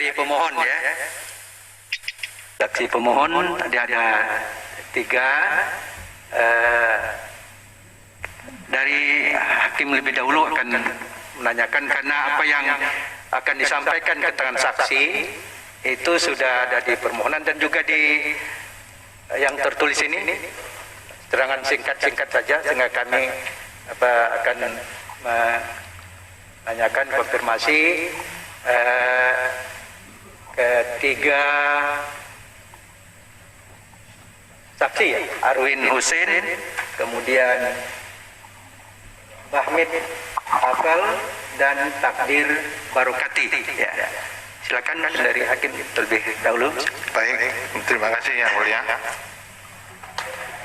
saksi pemohon ya. Saksi pemohon tadi ada 3. Dari hakim lebih dahulu akan menanyakan karena apa yang akan disampaikan keterangan saksi itu sudah ada di permohonan dan juga di yang tertulis ini keterangan singkat-singkat saja, sehingga kami akan menanyakan konfirmasi ketiga saksi ya, Arwin Husin, kemudian Bahmid Afal dan Takdir Barokati. Ya. Silakan dari hakim terlebih dahulu. Baik, terima kasih yang mulia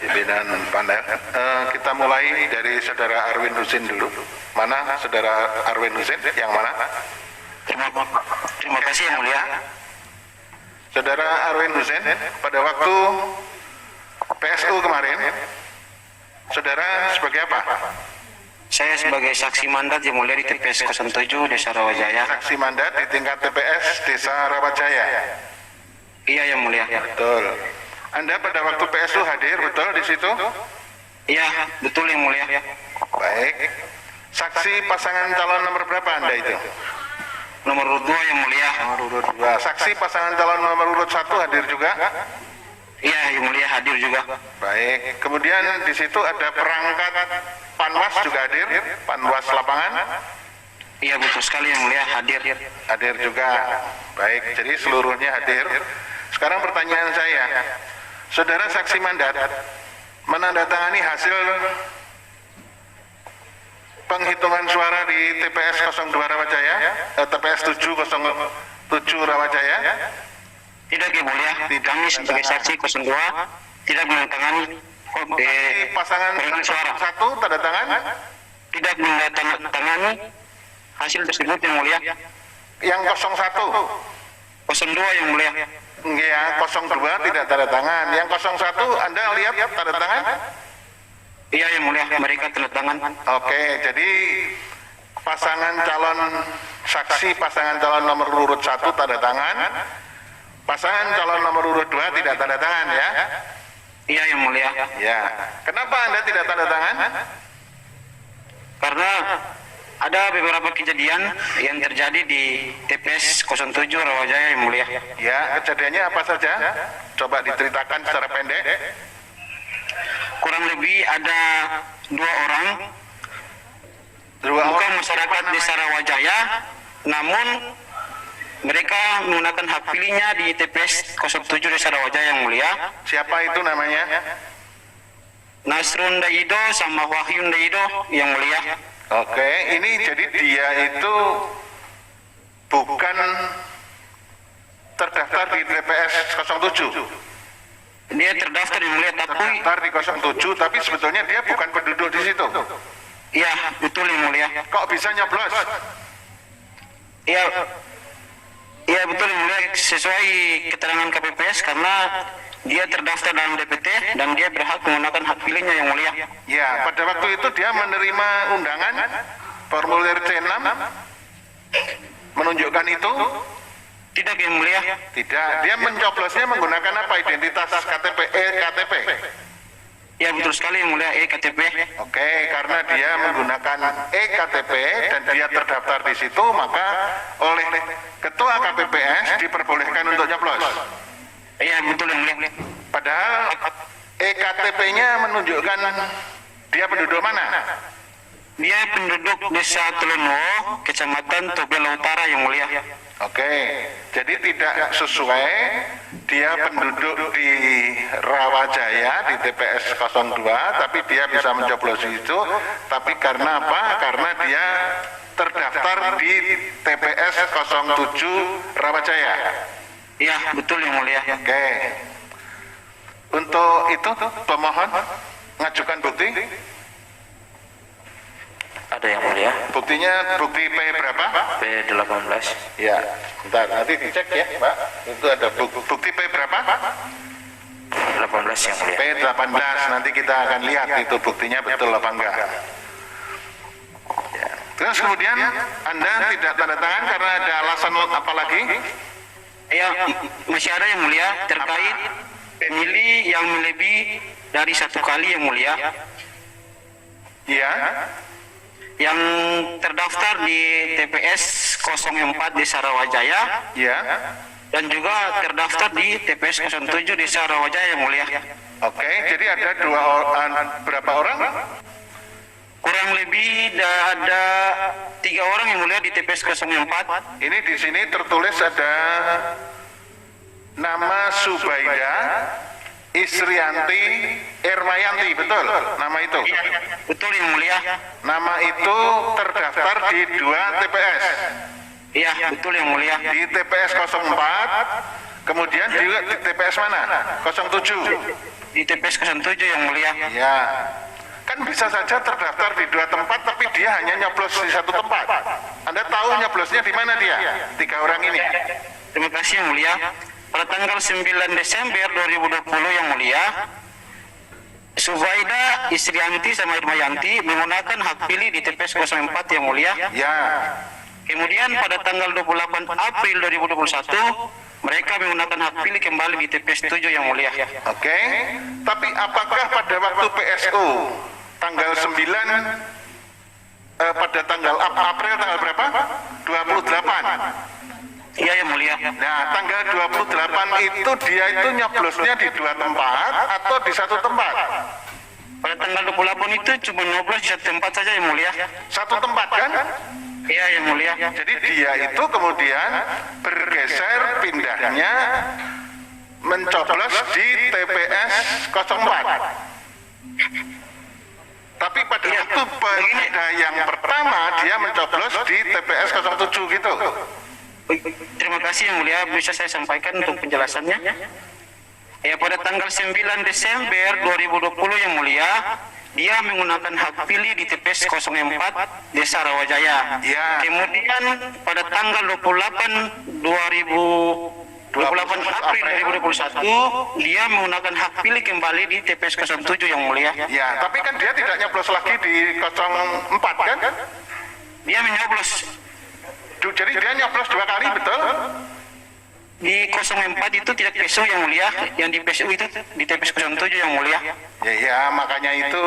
pimpinan panel. Kita mulai dari saudara Arwin Husin dulu. Mana saudara Arwin Husin? Yang mana? Terima kasih yang mulia. Saudara Arwin Husin, pada waktu PSU kemarin, saudara sebagai apa? Saya sebagai saksi mandat yang mulia di TPS 07 Desa Rawajaya. Saksi mandat di tingkat TPS Desa Rawajaya. Iya yang mulia. Betul. Anda pada waktu PSU hadir betul di situ? Iya betul yang mulia. Baik. Saksi pasangan calon nomor berapa Anda itu? Nomor urut 2 yang mulia. Nomor urut 2. Saksi pasangan calon nomor urut 1 hadir juga? Iya yang mulia hadir juga. Baik. Kemudian di situ ada perangkat Panwas juga hadir, Panwas lapangan. Iya betul sekali yang mulia hadir. Hadir juga. Baik, jadi seluruhnya hadir. Sekarang pertanyaan saya, saudara saksi mandat menandatangani hasil penghitungan suara di TPS 02 Rawajaya, TPS 707 Rawajaya? Tidak yang mulia. Kami sebagai saksi 02 tidak menandatangani pasangan suara. 1 tanda tangan? Tidak menandatangani hasil tersebut yang mulia. Yang 01? 02 yang mulia. Ya, 02 tidak tanda tangan. Yang 01 Anda lihat tanda tangan? Iya yang mulia, mereka tanda tangan. Oke, jadi pasangan calon saksi pasangan calon nomor urut 1 tanda tangan. Pasangan calon nomor urut 2 tidak tanda tangan ya? Iya yang mulia. Ya. Kenapa Anda tidak tanda tangan? Karena ada beberapa kejadian yang terjadi di TPS 07 Rawajaya yang mulia. Ya, kejadiannya apa saja? Coba diceritakan secara pendek. Kurang lebih ada 2 orang bukan masyarakat Desa Rawajaya, namun mereka menggunakan hak pilihnya di TPS 07 Desa Rawajaya yang mulia. Siapa itu namanya? Nasrun Daido sama Wahyun Daido yang mulia. Oke, ini jadi dia itu bukan terdaftar di TPS 07. Dia terdaftar yang mulia tapi Terdaftar di 07, tapi sebetulnya dia bukan penduduk di situ. iya betul yang mulia. Kok bisa nyoblos? Iya betul yang mulia, sesuai keterangan KPPS karena dia terdaftar dalam DPT dan dia berhak menggunakan hak pilihnya yang mulia. Ya, pada waktu itu dia menerima undangan formulir C6 menunjukkan itu? Tidak yang mulia. Tidak, dia mencoblosnya menggunakan apa? Identitas KTP, KTP. Ya betul sekali yang mulia, KTP. Oke, karena dia menggunakan KTP dan dia terdaftar di situ, maka oleh Ketua KPPS diperbolehkan untuk nyoblos. Iya betul yang mulia. Padahal KTP-nya menunjukkan dia penduduk mana? Dia penduduk Desa Telono, Kecamatan Tobela Utara yang mulia. Oke, jadi tidak sesuai dia penduduk di Rawajaya di TPS 02, tapi dia bisa mencoblos itu, tapi karena apa? Karena dia terdaftar di TPS 07 Rawajaya. Iya betul yang mulia. Oke, untuk itu pemohon ngajukan bukti. Ada yang mulia. Buktinya bukti P berapa? P18. Ya, bentar nanti dicek ya, Pak. Itu ada bukti P berapa? 18 yang mulia. P18, nanti kita akan lihat itu buktinya betul apa enggak. Ya. Terus kemudian Anda tidak tanda tangan karena ada alasan apa lagi? Ya, masih ada yang mulia terkait pemilih yang lebih dari satu kali yang mulia, Ya, yang terdaftar di TPS 04 Desa Rawajaya ya. dan juga terdaftar di TPS 07 Desa Rawajaya yang mulia. Oke, jadi ada berapa orang? Kurang lebih ada 3 orang yang mulia di TPS 04. Ini di sini tertulis ada nama Subaida Isrianti Ermayanti, betul nama itu? Iya, betul yang mulia. Nama itu terdaftar di 2 TPS. Iya, betul yang mulia. Di TPS 04, kemudian juga di TPS mana? 07. Di TPS 07 yang mulia. Ya, kan bisa saja terdaftar di 2 tempat, tapi dia hanya nyoblos di 1 tempat. Anda tahu nyoblosnya di mana dia? 3 orang ini. Terima kasih yang mulia. Pada tanggal 9 Desember 2020 yang mulia, Subaida Isrianti sama Irmayanti menggunakan hak pilih di TPS 04 yang mulia. Ya, Kemudian pada tanggal 28 April 2021, mereka menggunakan hak pilih kembali di TPS 7 yang mulia. oke. Tapi apakah pada waktu PSU tanggal 9 pada tanggal April tanggal berapa? 28. Iya yang mulia. Nah, tanggal 28 itu dia itu nyoblosnya di 2 tempat atau di 1 tempat? Pada tanggal 28 itu cuma nyoblos di 1 tempat saja yang mulia. 1 tempat kan? Iya yang mulia. Jadi dia itu kemudian bergeser pindahnya mencoblos di TPS 04. Tapi pada Iya. waktu pindah yang pertama dia mencoblos di TPS 07 gitu. Terima kasih yang mulia, bisa saya sampaikan untuk penjelasannya. Ya, pada tanggal 9 Desember 2020 yang mulia, dia menggunakan hak pilih di TPS 04 Desa Rawajaya. Ya. Kemudian pada tanggal 28 April 2021, dia menggunakan hak pilih kembali di TPS 07 yang mulia. Ya, tapi kan dia tidak nyoblos lagi di 04 kan? Dia menyoblos Jadi dia nyoblos 2 kali, betul? di 04 itu tidak PSU yang mulia, yang di PSU itu di TPS 07 yang mulia. Ya, makanya itu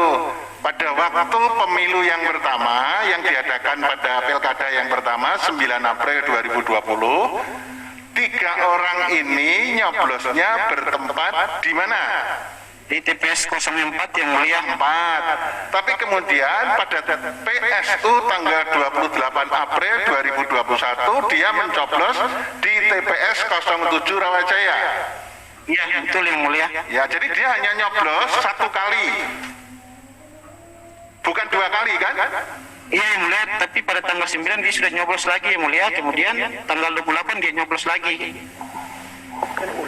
pada waktu pemilu yang pertama yang diadakan pada pilkada yang pertama 9 April 2020, 3 orang ini nyoblosnya bertempat di mana? Di TPS 04 yang mulia. 4. Tapi kemudian pada PSU tanggal 28 April 2021 dia mencoblos di TPS 07 Rawajaya. Iya, betul yang mulia. Ya, jadi dia hanya nyoblos 1 kali. Bukan 2 kali kan? Iya yang mulia, tapi pada tanggal 9 dia sudah nyoblos lagi yang mulia, kemudian tanggal 28 dia nyoblos lagi.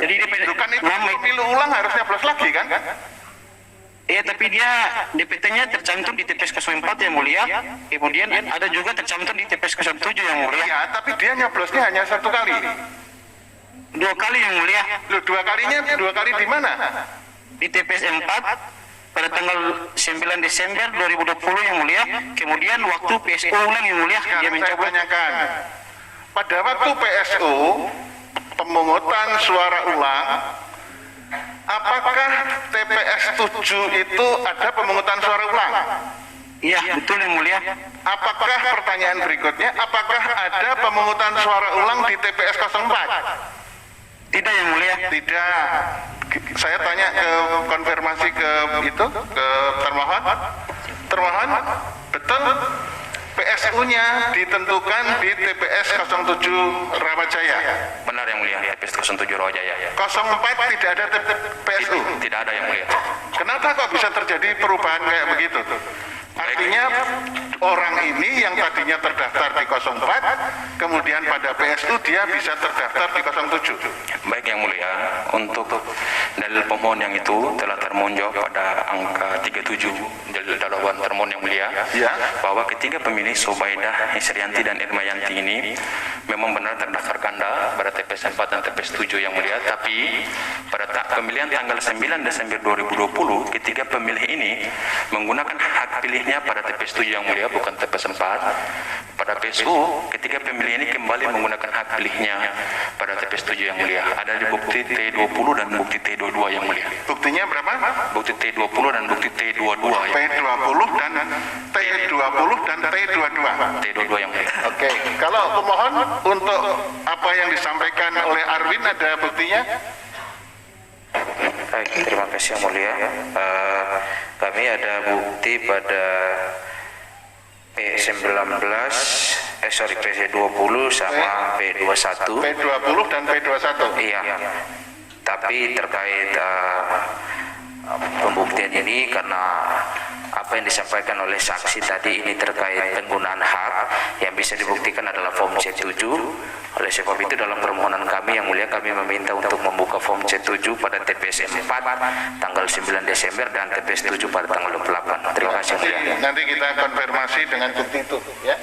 Jadi dia Bukan itu pemilu ulang harus nyoblos lagi kan? iya, tapi dia DPT-nya tercantum di TPS 04 yang mulia, kemudian ada juga tercantum di TPS 07 yang mulia. Ya, tapi dia nyoblosnya hanya 1 kali. 2 kali yang mulia. Loh, 2 kalinya 2 kali di mana? Di TPS 4 pada tanggal 9 Desember 2020 yang mulia, kemudian waktu PSU ulang yang mulia dia Sekarang saya mencoblos. tanyakan, pada waktu PSU pemungutan suara ulang, apakah TPS 7 itu ada pemungutan suara ulang? Iya, betul yang mulia. Apakah pertanyaan berikutnya, apakah ada pemungutan suara ulang di TPS 04? Tidak yang mulia. Tidak. Saya tanya ke konfirmasi ke ke termohon. Termohon, betul PSU-nya ditentukan di TPS 07 Rawajaya. Benar yang mulia, TPS 07 Rawajaya. 04 tidak ada PSU. Tidak ada yang mulia. Kenapa kok bisa terjadi perubahan kayak begitu? Artinya orang ini yang tadinya terdaftar di 04, kemudian pada PSU dia bisa terdaftar di 07. Baik yang mulia, untuk dalil pemohon yang itu telah termohon jawab pada angka 37 dalil dakwaan termohon yang mulia, Ya. bahwa ketiga pemilih Subaidah, Isrianti dan Irmayanti ini memang benar terdaftar ganda pada TPS 4 dan TPS 7 yang mulia, tapi pada pemilihan tanggal 9 Desember 2020 ketiga pemilih ini menggunakan hak pilihnya pada TPS 7 yang mulia, bukan TPS 4. Pada kepada PSU ketika pemilih ini kembali menggunakan hak pilihnya pada TPS 7 yang mulia. Ada di bukti T20 dan bukti T22 yang mulia. Buktinya berapa? Bukti T20 dan bukti T22 yang P20 dan T20 dan T22. T22 yang mulia. Oke, kalau pemohon untuk apa yang disampaikan oleh Arwin ada buktinya? Baik, terima kasih yang mulia. Kami ada bukti pada P20 sama P21. P20 dan P21. Iya. Tapi terkait pembuktian ini karena apa yang disampaikan oleh saksi tadi ini terkait penggunaan hak yang bisa dibuktikan adalah form C7. Oleh sebab itu dalam permohonan kami yang mulia kami meminta untuk membuka form C7 pada TPS 4 tanggal 9 Desember dan TPS 7 pada tanggal 28. Terima kasih yang mulia. Nanti kita konfirmasi dengan bukti itu ya.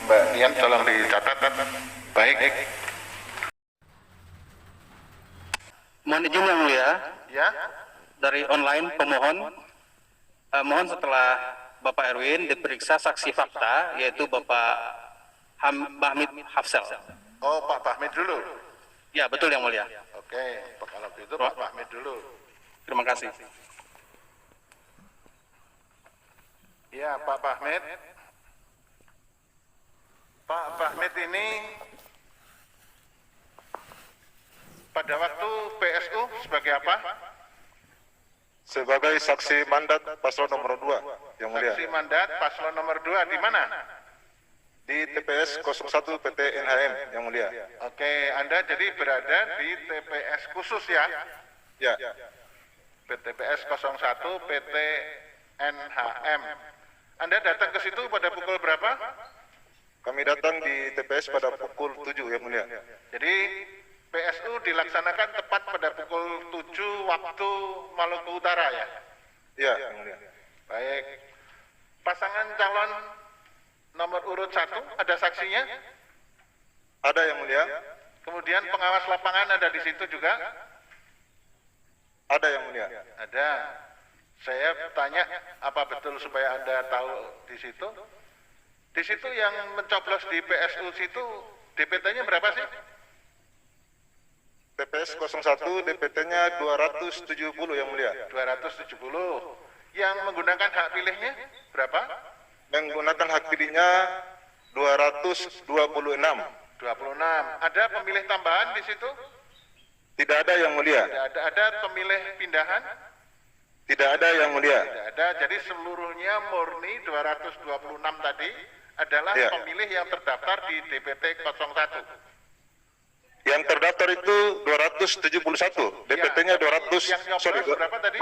Mbak Dian tolong dicatat. Baik. Mohon izin yang mulia, Ya. dari online pemohon, mohon setelah Bapak Erwin diperiksa saksi fakta, yaitu Bapak Bahmid Hafsel. Oh, Pak Bahmid dulu. Ya, betul yang mulia. Oke, kalau begitu Pak Bahmid dulu. Terima kasih. Ya, Pak Bahmid. Pak Bahmid ini pada waktu PSU sebagai apa? Sebagai saksi mandat paslon nomor 2 yang mulia Saksi mandat paslon nomor 2 di mana? di TPS 01 PT NHM yang mulia. Oke, Anda jadi berada di TPS khusus ya? Ya, TPS 01 PT NHM. Anda datang ke situ pada pukul berapa? kami datang di TPS pada pukul 7 yang mulia. Jadi PSU dilaksanakan tepat pada pukul 7 waktu Maluku Utara ya? Ya, yang mulia. Baik. Pasangan calon nomor urut 1 ada saksinya? Ada yang mulia? Kemudian pengawas lapangan ada di situ juga? Ada yang mulia. Ada. Saya tanya apa betul supaya Anda tahu di situ? Di situ yang mencoblos di PSU situ DPT-nya berapa sih? TPS 01 DPT-nya 270 yang mulia. 270. Yang menggunakan hak pilihnya berapa? Menggunakan hak pilihnya 226. 26. Ada pemilih tambahan di situ? Tidak ada yang mulia. Ada pemilih pindahan? Tidak ada yang mulia. Tidak ada. Jadi seluruhnya murni 226 tadi adalah Ya. pemilih yang terdaftar di DPT 01. Yang terdaftar itu 271, DPT-nya 200. Yang nyoblos Sorry, berapa tadi?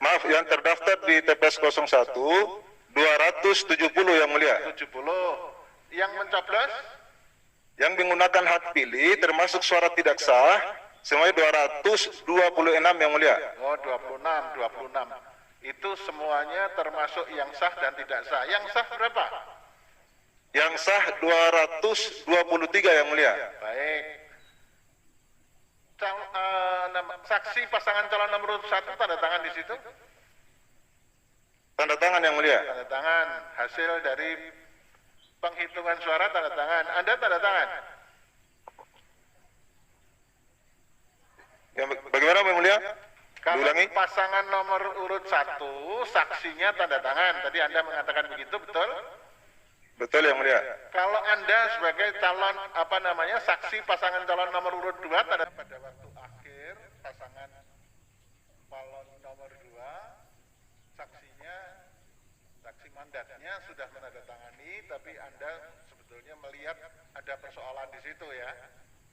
Maaf, yang terdaftar di TPS 01 270 yang mulia. 70. Yang mencoblos? Yang menggunakan hak pilih termasuk suara tidak sah semuanya 226 yang mulia. Oh, 26. Itu semuanya termasuk yang sah dan tidak sah. Yang sah berapa? Yang sah 223 yang mulia. Baik. Saksi pasangan calon nomor 1 tanda tangan di situ? Tanda tangan yang mulia. Tanda tangan. Hasil dari penghitungan suara tanda tangan. Anda tanda tangan? Yang bagaimana yang mulia? Kalau Diulangi. pasangan nomor urut 1, saksinya tanda tangan. Tadi Anda mengatakan begitu, betul? Betul yang mulia. Kalau Anda sebagai calon saksi pasangan calon nomor urut 2 pada waktu akhir pasangan calon nomor 2 saksi mandatnya sudah menandatangani, tapi Anda sebetulnya melihat ada persoalan di situ ya.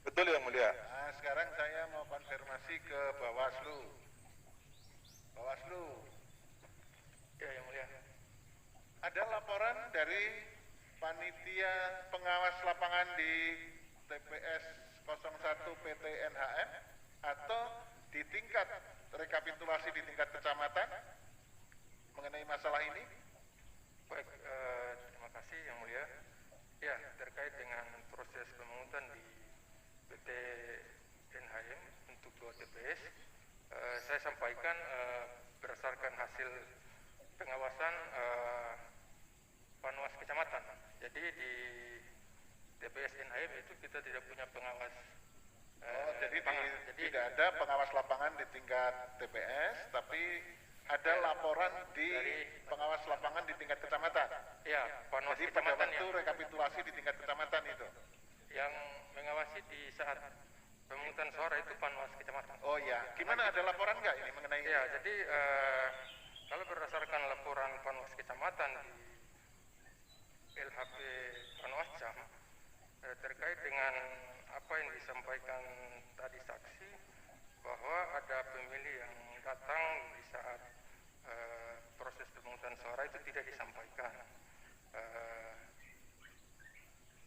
Betul yang mulia. Nah, sekarang saya mau konfirmasi ke Bawaslu. Bawaslu. Ya yang mulia. Ada laporan dari panitia pengawas lapangan di TPS 01 PT NHM atau di tingkat rekapitulasi di tingkat kecamatan mengenai masalah ini? Baik, terima kasih yang mulia. Ya, terkait dengan proses pemungutan di PT NHM untuk 2 TPS, saya sampaikan berdasarkan hasil pengawasan Panwas Kecamatan Jadi di TPS NHM itu kita tidak punya pengawas. Jadi jadi tidak ada pengawas lapangan di tingkat TPS, tapi ada laporan di pengawas lapangan di tingkat kecamatan. ya Panwas Jadi pada kecamatan waktu rekapitulasi di tingkat kecamatan itu. yang mengawasi di saat pemungutan suara itu Panwas kecamatan. Oh ya, gimana, ada laporan nggak ini mengenai Ya, ini? jadi kalau berdasarkan laporan Panwas kecamatan di LHP Panwascam terkait dengan apa yang disampaikan tadi saksi, bahwa ada pemilih yang datang di saat proses pemungutan suara itu tidak disampaikan.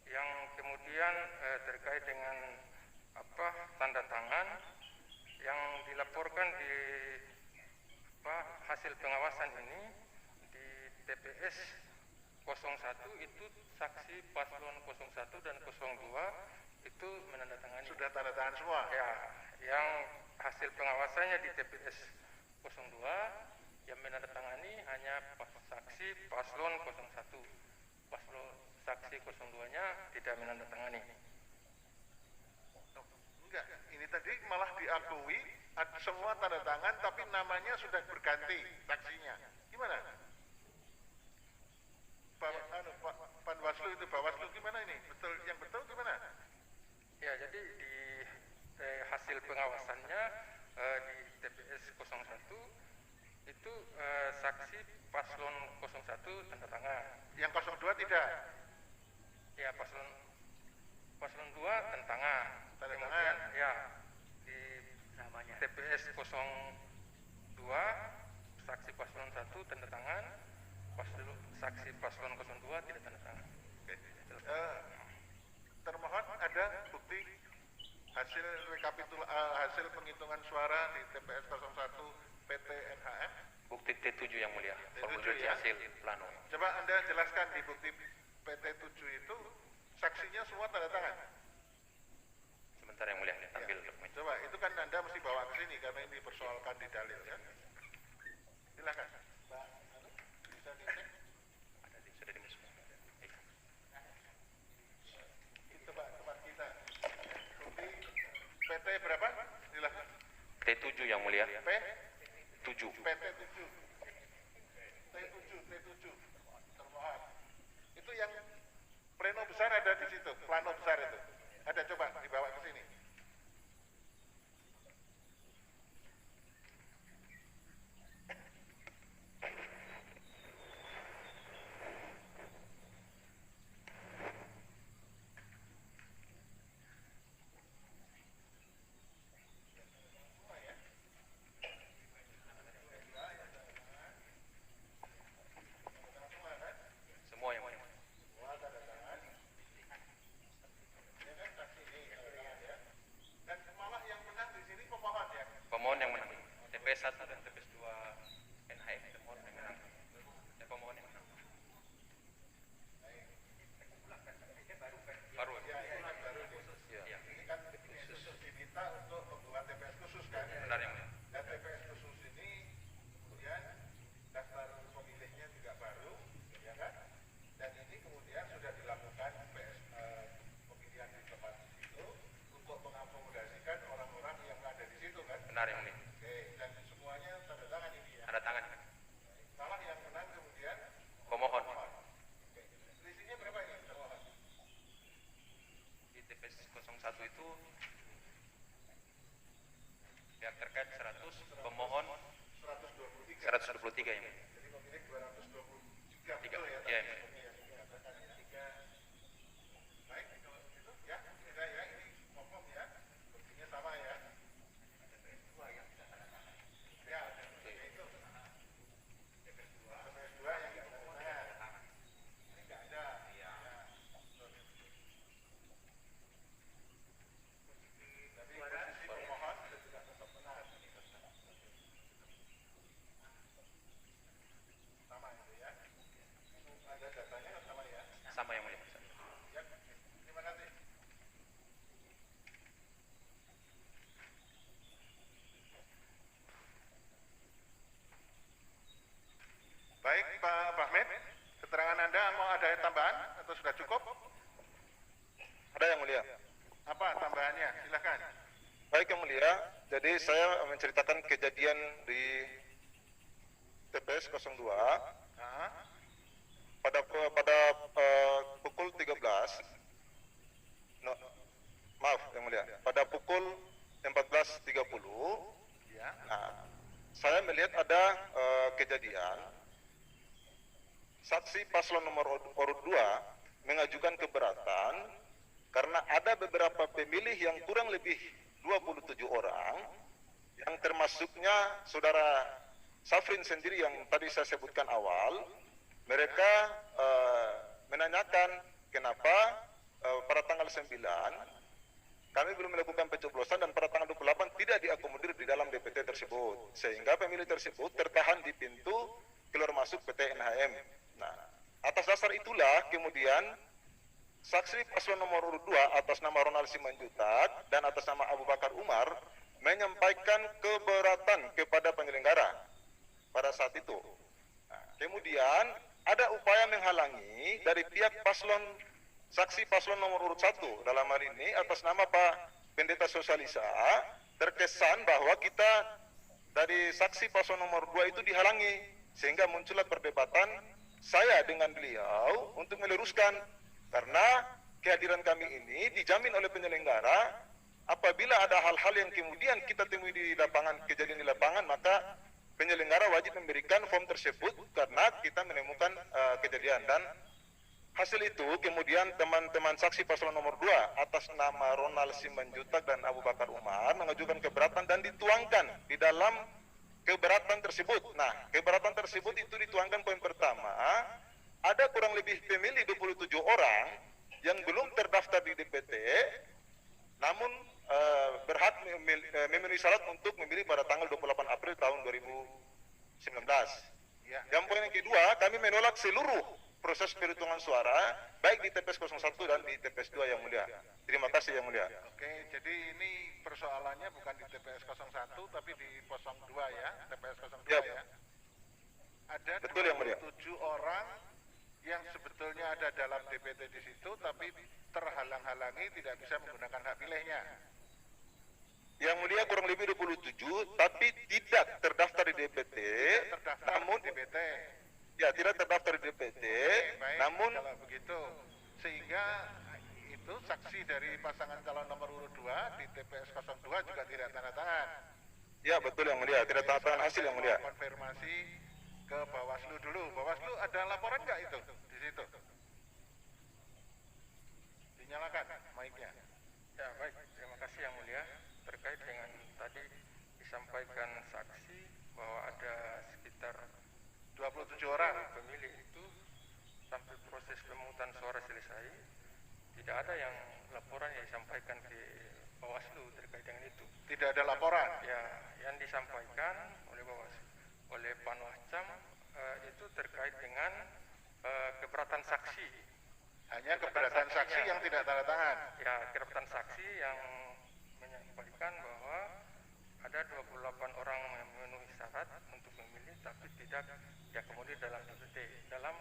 Yang kemudian terkait dengan apa tanda tangan yang dilaporkan di hasil pengawasan ini di TPS 01 itu saksi paslon 01 dan 02 itu menandatangani. Sudah tanda tangan semua? Ya, yang hasil pengawasannya di TPS 02 yang menandatangani hanya saksi paslon 01. Paslon saksi 02-nya tidak menandatangani. Enggak, ini tadi malah diakui semua tanda tangan, tapi namanya sudah berganti saksinya. Gimana? Panwaslu itu, Bawaslu gimana ini? Betul, yang betul gimana? Ya, jadi di hasil pengawasannya di TPS 01 itu saksi paslon 01 tanda tangan. Yang 02 tidak? Ya, paslon 2 tanda tangan. Tanda Kemudian tangan. ya di TPS 02 saksi paslon 1 tanda tangan, saksi paslon 02 tidak tanda tangan. Termohon ada bukti hasil hasil penghitungan suara di TPS 01 PT NHM? Bukti T7 yang mulia, T7 formulir ya. hasil plano. Coba Anda jelaskan di bukti PT7 itu saksinya semua tanda tangan. Sebentar yang mulia, tampil dokumen. Coba, itu kan Anda mesti bawa ke sini karena ini dipersoalkan di dalil ya. Silakan. Pak, bisa dicek? Ada sudah dimasukkan. Itu Pak, tempat kita. Bukti PT berapa? Silakan. T7 yang mulia. P? 7. PT7. T7. Termohon. Itu yang pleno besar ada di situ, plano besar itu. Ada, coba dibawa ke sini. Semua yang mulia. Dan malah yang menang di sini pemohon ya. Pemohon yang menang. TPS 1 dan TPS 2 NHM pemohon yang menang. Dan pemohon yang menang. Baru. Ya, ini kan khusus diminta untuk membuat TPS khusus kan. Benar yang mulia. Dan TPS khusus ini kemudian daftar pemilihnya juga baru, ya kan? Dan ini kemudian sudah dilakukan pemilihan di tempat itu untuk mengakomodasikan orang-orang yang ada di situ kan? Benar yang mulia. Oke, dan semuanya tanda tangan ini ya. Ada tangan. Malah yang menang kemudian Pemohon. Oke. Selisihnya berapa ini? Termohon? Di TPS 01 itu pihak terkait 100, pemohon 123 yang mulia. Jadi pemilik 223 Tiga. betul ya? Ya, tadi? ya. Iya, dikatakan ya. Baik, itu ya, beda ya, ini pokok ya, buktinya sama ya. Ya, itu. TPS 2 yang nggak ada tangan. Ini nggak ada. Ya. Tapi posisi pemohon itu juga tetap benar. Sama itu ya. Ada datanya sama ya. Sama yang mulia. Ya, terima kasih. Baik Pak Bahmet, Keterangan Anda mau ada tambahan atau sudah cukup? Ada Yang Mulia. Apa tambahannya? Silakan. Baik Yang Mulia, jadi saya menceritakan kejadian di TPS 02 pada pukul 13. Maaf Yang Mulia, pada pukul 14.30. Ya. Nah, saya melihat ada kejadian saksi paslon nomor urut 2 mengajukan keberatan karena ada beberapa pemilih yang kurang lebih 27 orang, yang termasuknya saudara Safrin sendiri yang tadi saya sebutkan awal. Mereka menanyakan kenapa pada tanggal 9 kami belum melakukan pencoblosan dan pada tanggal 28 tidak diakomodir di dalam DPT tersebut, sehingga pemilih tersebut tertahan di pintu keluar masuk PT NHM. Nah, atas dasar itulah kemudian saksi paslon nomor urut 2 atas nama Ronald Simanjuntak dan atas nama Abu Bakar Umar menyampaikan keberatan kepada penyelenggara pada saat itu. Nah, kemudian ada upaya menghalangi dari pihak saksi paslon nomor urut 1 dalam hal ini atas nama Pak Pendeta Sosialisa, terkesan bahwa kita dari saksi paslon nomor 2 itu dihalangi, sehingga muncullah perdebatan saya dengan beliau untuk meluruskan, karena kehadiran kami ini dijamin oleh penyelenggara. Apabila ada hal-hal yang kemudian kita temui di lapangan, kejadian di lapangan, maka penyelenggara wajib memberikan form tersebut karena kita menemukan kejadian. Dan hasil itu kemudian teman-teman saksi paslon nomor 2 atas nama Ronald Simanjuntak dan Abu Bakar Umar mengajukan keberatan dan dituangkan di dalam keberatan tersebut. Nah, keberatan tersebut itu dituangkan poin pertama, ada kurang lebih pemilih 27 orang yang belum terdaftar di DPT, namun berhak memenuhi syarat untuk memilih pada tanggal 28 April tahun 2019. Ya. Yang poin yang kedua, kami menolak seluruh proses perhitungan suara baik di TPS 01 dan di TPS 2 Yang Mulia. Terima kasih Yang Mulia. Oke, jadi ini persoalannya bukan di TPS 01 tapi di 02 ya, TPS 02 Ya. ya. Ada Betul, Yang Mulia. 27 orang yang sebetulnya ada dalam DPT di situ tapi terhalang-halangi tidak bisa menggunakan hak pilihnya. Yang Mulia kurang lebih 27 tapi tidak terdaftar di DPT, Terdaftar namun di DPT. ya tidak terdaftar di DPT, Baik, namun kalau begitu sehingga itu saksi dari pasangan calon nomor urut 2 di TPS 02 juga tidak tanda tangan. ya betul Yang Mulia, tidak tanda tangan hasil Yang Mulia. Konfirmasi ke Bawaslu dulu. Bawaslu ada laporan nggak itu di situ? Dinyalakan mic-nya. Ya baik, terima kasih Yang Mulia. Terkait dengan tadi disampaikan saksi bahwa ada sekitar 27 orang. pemilih itu sampai proses pemungutan suara selesai, tidak ada yang laporan yang disampaikan ke Bawaslu terkait dengan itu. Tidak ada laporan. Ya, yang disampaikan oleh Bawaslu, oleh Panwascam itu terkait dengan keberatan saksi. Hanya keberatan saksi yang tidak tanda tangan. Ya, keberatan saksi yang menyampaikan bahwa ada 28 orang yang memenuhi syarat untuk memilih tapi tidak diakomodir dalam DPT dalam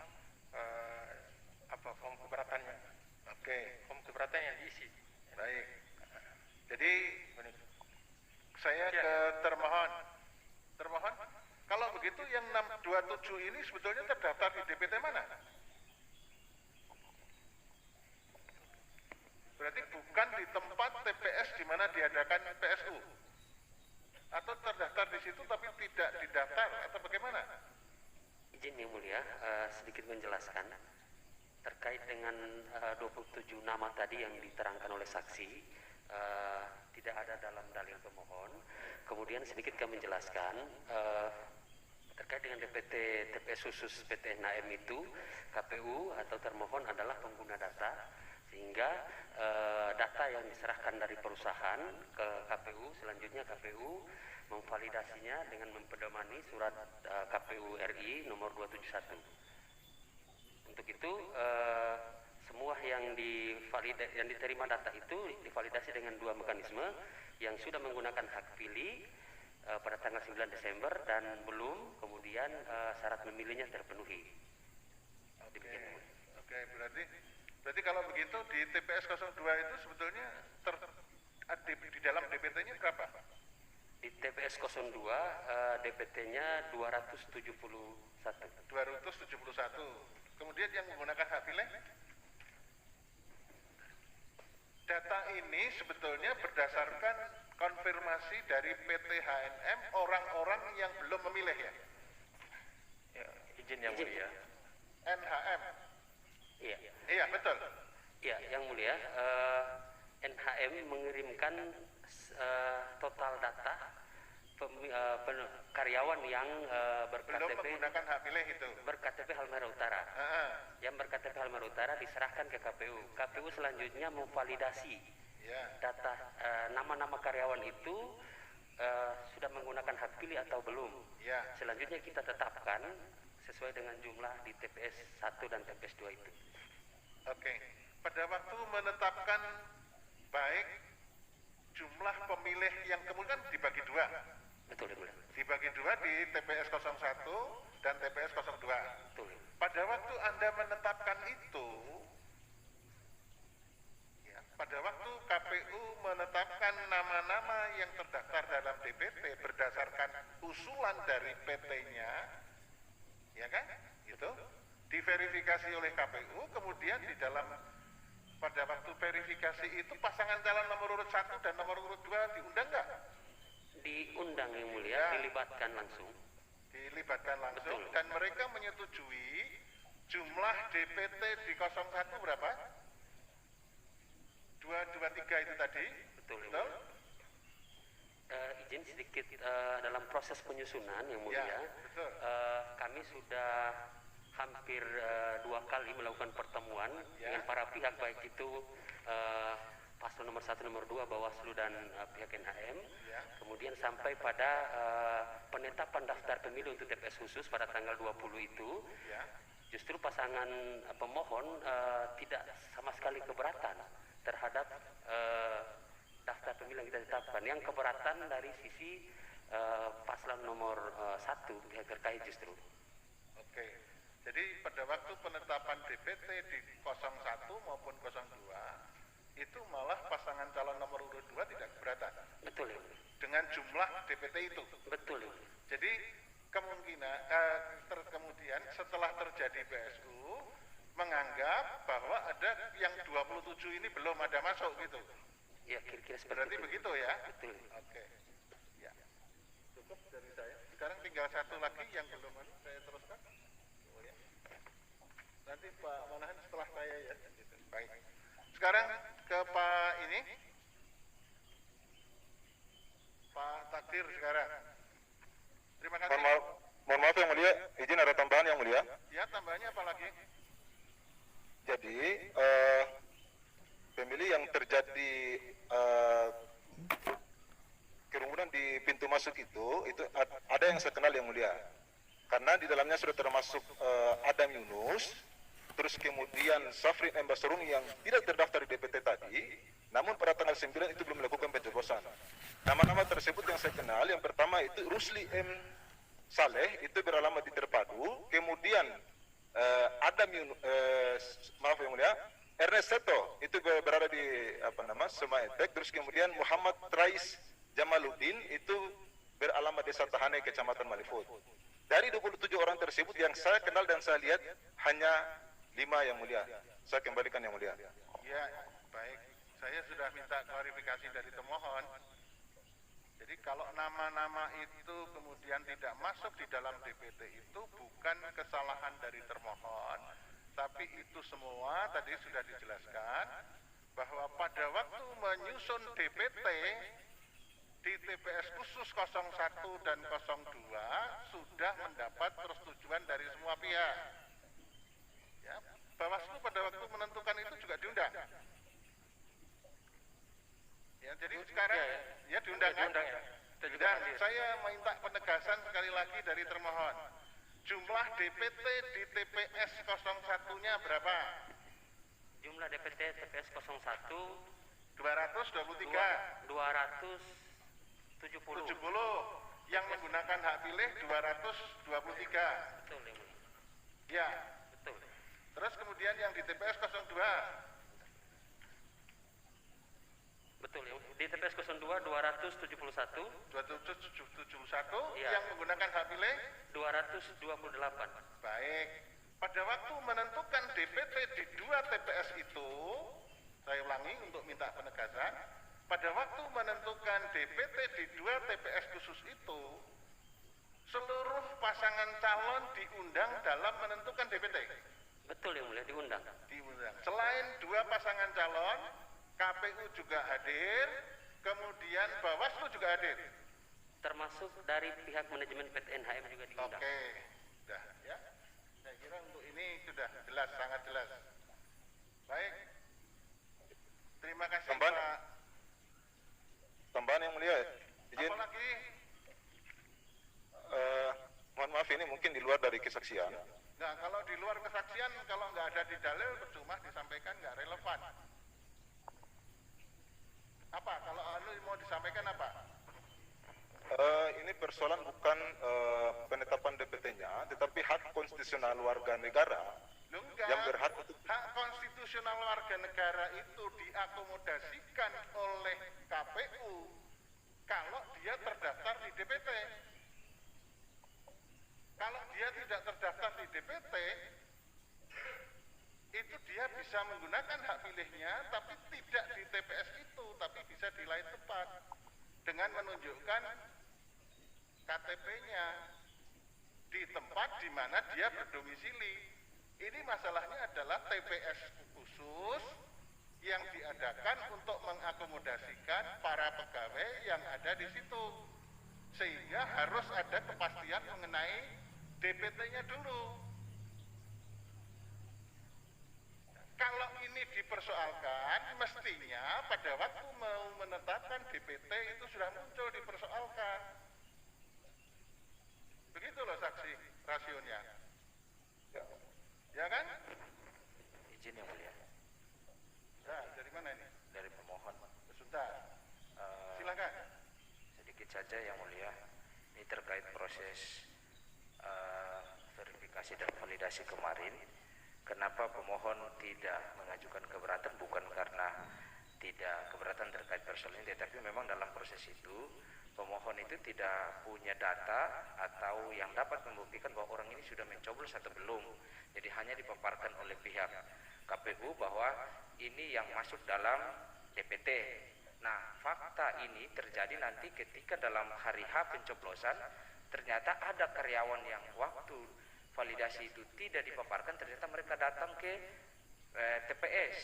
form keberatannya. Oke, Form keberatan yang diisi. baik. Jadi saya ke termohon. Termohon, kalau begitu yang 627 ini sebetulnya terdaftar di DPT mana? Berarti bukan di tempat TPS di mana diadakan PSU, atau terdaftar di situ tapi tidak didaftar atau bagaimana? Izin Yang Mulia, sedikit menjelaskan terkait dengan 27 nama tadi yang diterangkan oleh saksi, tidak ada dalam dalil pemohon. Kemudian sedikit kami menjelaskan terkait dengan DPT TPS khusus PT NHM itu, KPU atau termohon adalah pengguna data, sehingga data yang diserahkan dari perusahaan ke KPU, selanjutnya KPU memvalidasinya dengan mempedomani surat KPU RI nomor 271. Untuk itu semua yang diterima data itu divalidasi dengan dua mekanisme, yang sudah menggunakan hak pilih pada tanggal 9 Desember dan belum, kemudian syarat memilihnya terpenuhi. Berarti kalau begitu di TPS 02 itu sebetulnya di dalam DPT-nya berapa? Di TPS 02 DPT-nya 271. 271. Kemudian yang menggunakan hak pilih? Data ini sebetulnya berdasarkan konfirmasi dari PT HNM orang-orang yang belum memilih ya? Ya, izin yang mulia. NHM? Iya. Iya, betul. Iya, yang mulia, NHM mengirimkan total data karyawan yang Belum menggunakan hak pilih itu. berKTP Halmahera Utara. Yang berKTP Halmahera Utara diserahkan ke KPU. KPU selanjutnya memvalidasi data nama-nama karyawan itu sudah menggunakan hak pilih atau belum. Selanjutnya kita tetapkan sesuai dengan jumlah di TPS 1 dan TPS 2 itu. Oke. Pada waktu menetapkan baik jumlah pemilih yang kemudian dibagi dua. Betul, ya mulia. Dibagi dua di TPS 01 dan TPS 02. Betul. Pada waktu Anda menetapkan itu, ya, pada waktu KPU menetapkan nama-nama yang terdaftar dalam DPT berdasarkan usulan dari PT-nya, ya kan? Gitu. Diverifikasi oleh KPU, kemudian di dalam pada waktu verifikasi itu pasangan calon nomor urut 1 dan nomor urut 2 diundang nggak? Diundang yang mulia, dilibatkan langsung. Dilibatkan langsung. Betul. Dan mereka menyetujui jumlah DPT di 01 berapa? 223 itu tadi. Betul. Betul? Izin sedikit dalam proses penyusunan yang mulia, betul. Kami sudah hampir 2 kali melakukan pertemuan dengan para pihak, baik itu paslon nomor 1, nomor 2, Bawaslu dan pihak NHM. Kemudian sampai pada penetapan daftar pemilu untuk TPS khusus pada tanggal 20 itu, justru pasangan pemohon tidak sama sekali keberatan terhadap daftar pemilu yang kita tetapkan. Yang keberatan dari sisi paslon nomor 1 pihak terkait justru. Oke. Jadi pada waktu penetapan DPT di 01 maupun 02 itu malah pasangan calon nomor urut 2 tidak keberatan. Betul ya. Dengan jumlah DPT itu. Betul ya. Jadi kemungkinan kemudian setelah terjadi PSU menganggap bahwa ada yang 27 ini belum ada masuk gitu. Ya, kira-kira seperti Berarti itu. begitu ya? Betul. Oke. Ya. Cukup dari saya. Sekarang tinggal satu lagi yang belum saya teruskan. Oh, ya. Nanti Pak Manahan setelah saya ya. Gitu. Baik. Sekarang ke Pak ini. Pak Takdir sekarang. Terima kasih. Mohon maaf yang mulia, izin ada tambahan yang mulia. Ya, tambahannya apa lagi? Jadi pemilih yang terjadi kerumunan di pintu masuk itu ada yang saya kenal yang mulia. Karena di dalamnya sudah termasuk Adam Yunus, terus kemudian Safrin M. Basaruni yang tidak terdaftar di DPT tadi, namun pada tanggal 9 itu belum melakukan pencoblosan. Nama-nama tersebut yang saya kenal, yang pertama itu Rusli M. Saleh, itu beralamat di Terpadu, kemudian Adam Yunus, maaf yang mulia, Ernest Seto, itu berada di Semaetek, terus kemudian Muhammad Trais Jamaluddin, itu beralamat Desa Tahane, Kecamatan Malifut. Dari 27 orang tersebut yang saya kenal dan saya lihat hanya 5 yang mulia. Saya kembalikan yang mulia. Ya, baik. Saya sudah minta klarifikasi dari termohon. Jadi kalau nama-nama itu kemudian tidak masuk di dalam DPT itu bukan kesalahan dari termohon, tapi itu semua tadi sudah dijelaskan bahwa pada waktu menyusun DPT di TPS khusus 01 dan 02 sudah mendapat persetujuan dari semua pihak. Ya, Bawaslu pada waktu menentukan itu juga diundang. Ya, jadi sekarang ya diundang kan? Dan saya minta penegasan sekali lagi dari termohon. Jumlah DPT di TPS 01-nya berapa? Jumlah DPT TPS 01 223. 270. Yang menggunakan hak pilih 223. Betul ya. Ya. Betul. Terus kemudian yang di TPS 02 Betul ya, di TPS 02 271 2771 Iya. yang menggunakan hak pilih 228. baik. Pada waktu menentukan DPT di 2 TPS itu, saya ulangi untuk minta penegasan, pada waktu menentukan DPT di 2 TPS khusus itu, seluruh pasangan calon diundang dalam menentukan DPT. Betul yang mulia, diundang. Diundang. Selain 2 pasangan calon, KPU juga hadir, kemudian Bawaslu juga hadir. Termasuk dari pihak manajemen PTNHM juga diundang. Oke, sudah ya. Saya kira untuk ini sudah jelas, sangat jelas. Baik. Terima kasih Tambahan. Pak. Tambahan yang mulia, izin. Apalagi Mohon maaf ini mungkin di luar dari kesaksian. nah, kalau di luar kesaksian, kalau nggak ada di dalil, percuma disampaikan, nggak relevan. Apa? Kalau mau disampaikan apa? Ini persoalan bukan penetapan DPT-nya, tetapi hak konstitusional warga negara Loh, enggak. yang berhak untuk Hak konstitusional warga negara itu diakomodasikan oleh KPU kalau dia terdaftar di DPT. Kalau dia tidak terdaftar di DPT, itu dia bisa menggunakan hak pilihnya, tapi tidak di TPS itu, tapi bisa di lain tempat dengan menunjukkan KTP-nya di tempat di mana dia berdomisili. Ini masalahnya adalah TPS khusus yang diadakan untuk mengakomodasikan para pegawai yang ada di situ, sehingga harus ada kepastian mengenai DPT-nya dulu. Kalau ini dipersoalkan, mestinya pada waktu mau menetapkan DPT itu sudah muncul dipersoalkan. Begitu loh saksi rasionya. Ya kan? Izin yang mulia, Nah, dari mana ini? dari pemohon. Sebentar. Silakan. Sedikit saja yang mulia, ini terkait proses verifikasi dan validasi kemarin. Kenapa pemohon tidak mengajukan keberatan? Bukan karena tidak keberatan terkait persoalan ini, tetapi memang dalam proses itu pemohon itu tidak punya data atau yang dapat membuktikan bahwa orang ini sudah mencoblos atau belum. Jadi hanya dipaparkan oleh pihak KPU bahwa ini yang masuk dalam DPT. Nah, fakta ini terjadi nanti ketika dalam hari H pencoblosan ternyata ada karyawan yang waktu validasi itu tidak dipaparkan, ternyata mereka datang ke TPS.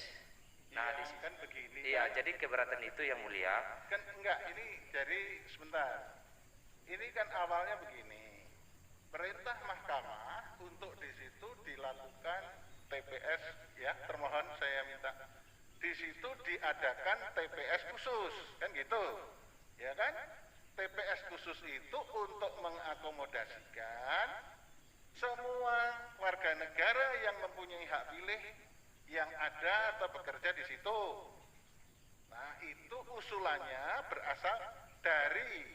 Nah, Iya, di sini kan begini. iya, kan? jadi keberatan itu yang mulia. Kan enggak, ini dari sebentar. Ini kan awalnya begini. Perintah mahkamah untuk di situ dilakukan TPS, ya, termohon saya minta. Di situ diadakan TPS khusus, kan gitu. Ya kan? TPS khusus itu untuk mengakomodasikan semua warga negara yang mempunyai hak pilih yang ada atau bekerja di situ. Nah, itu usulannya berasal dari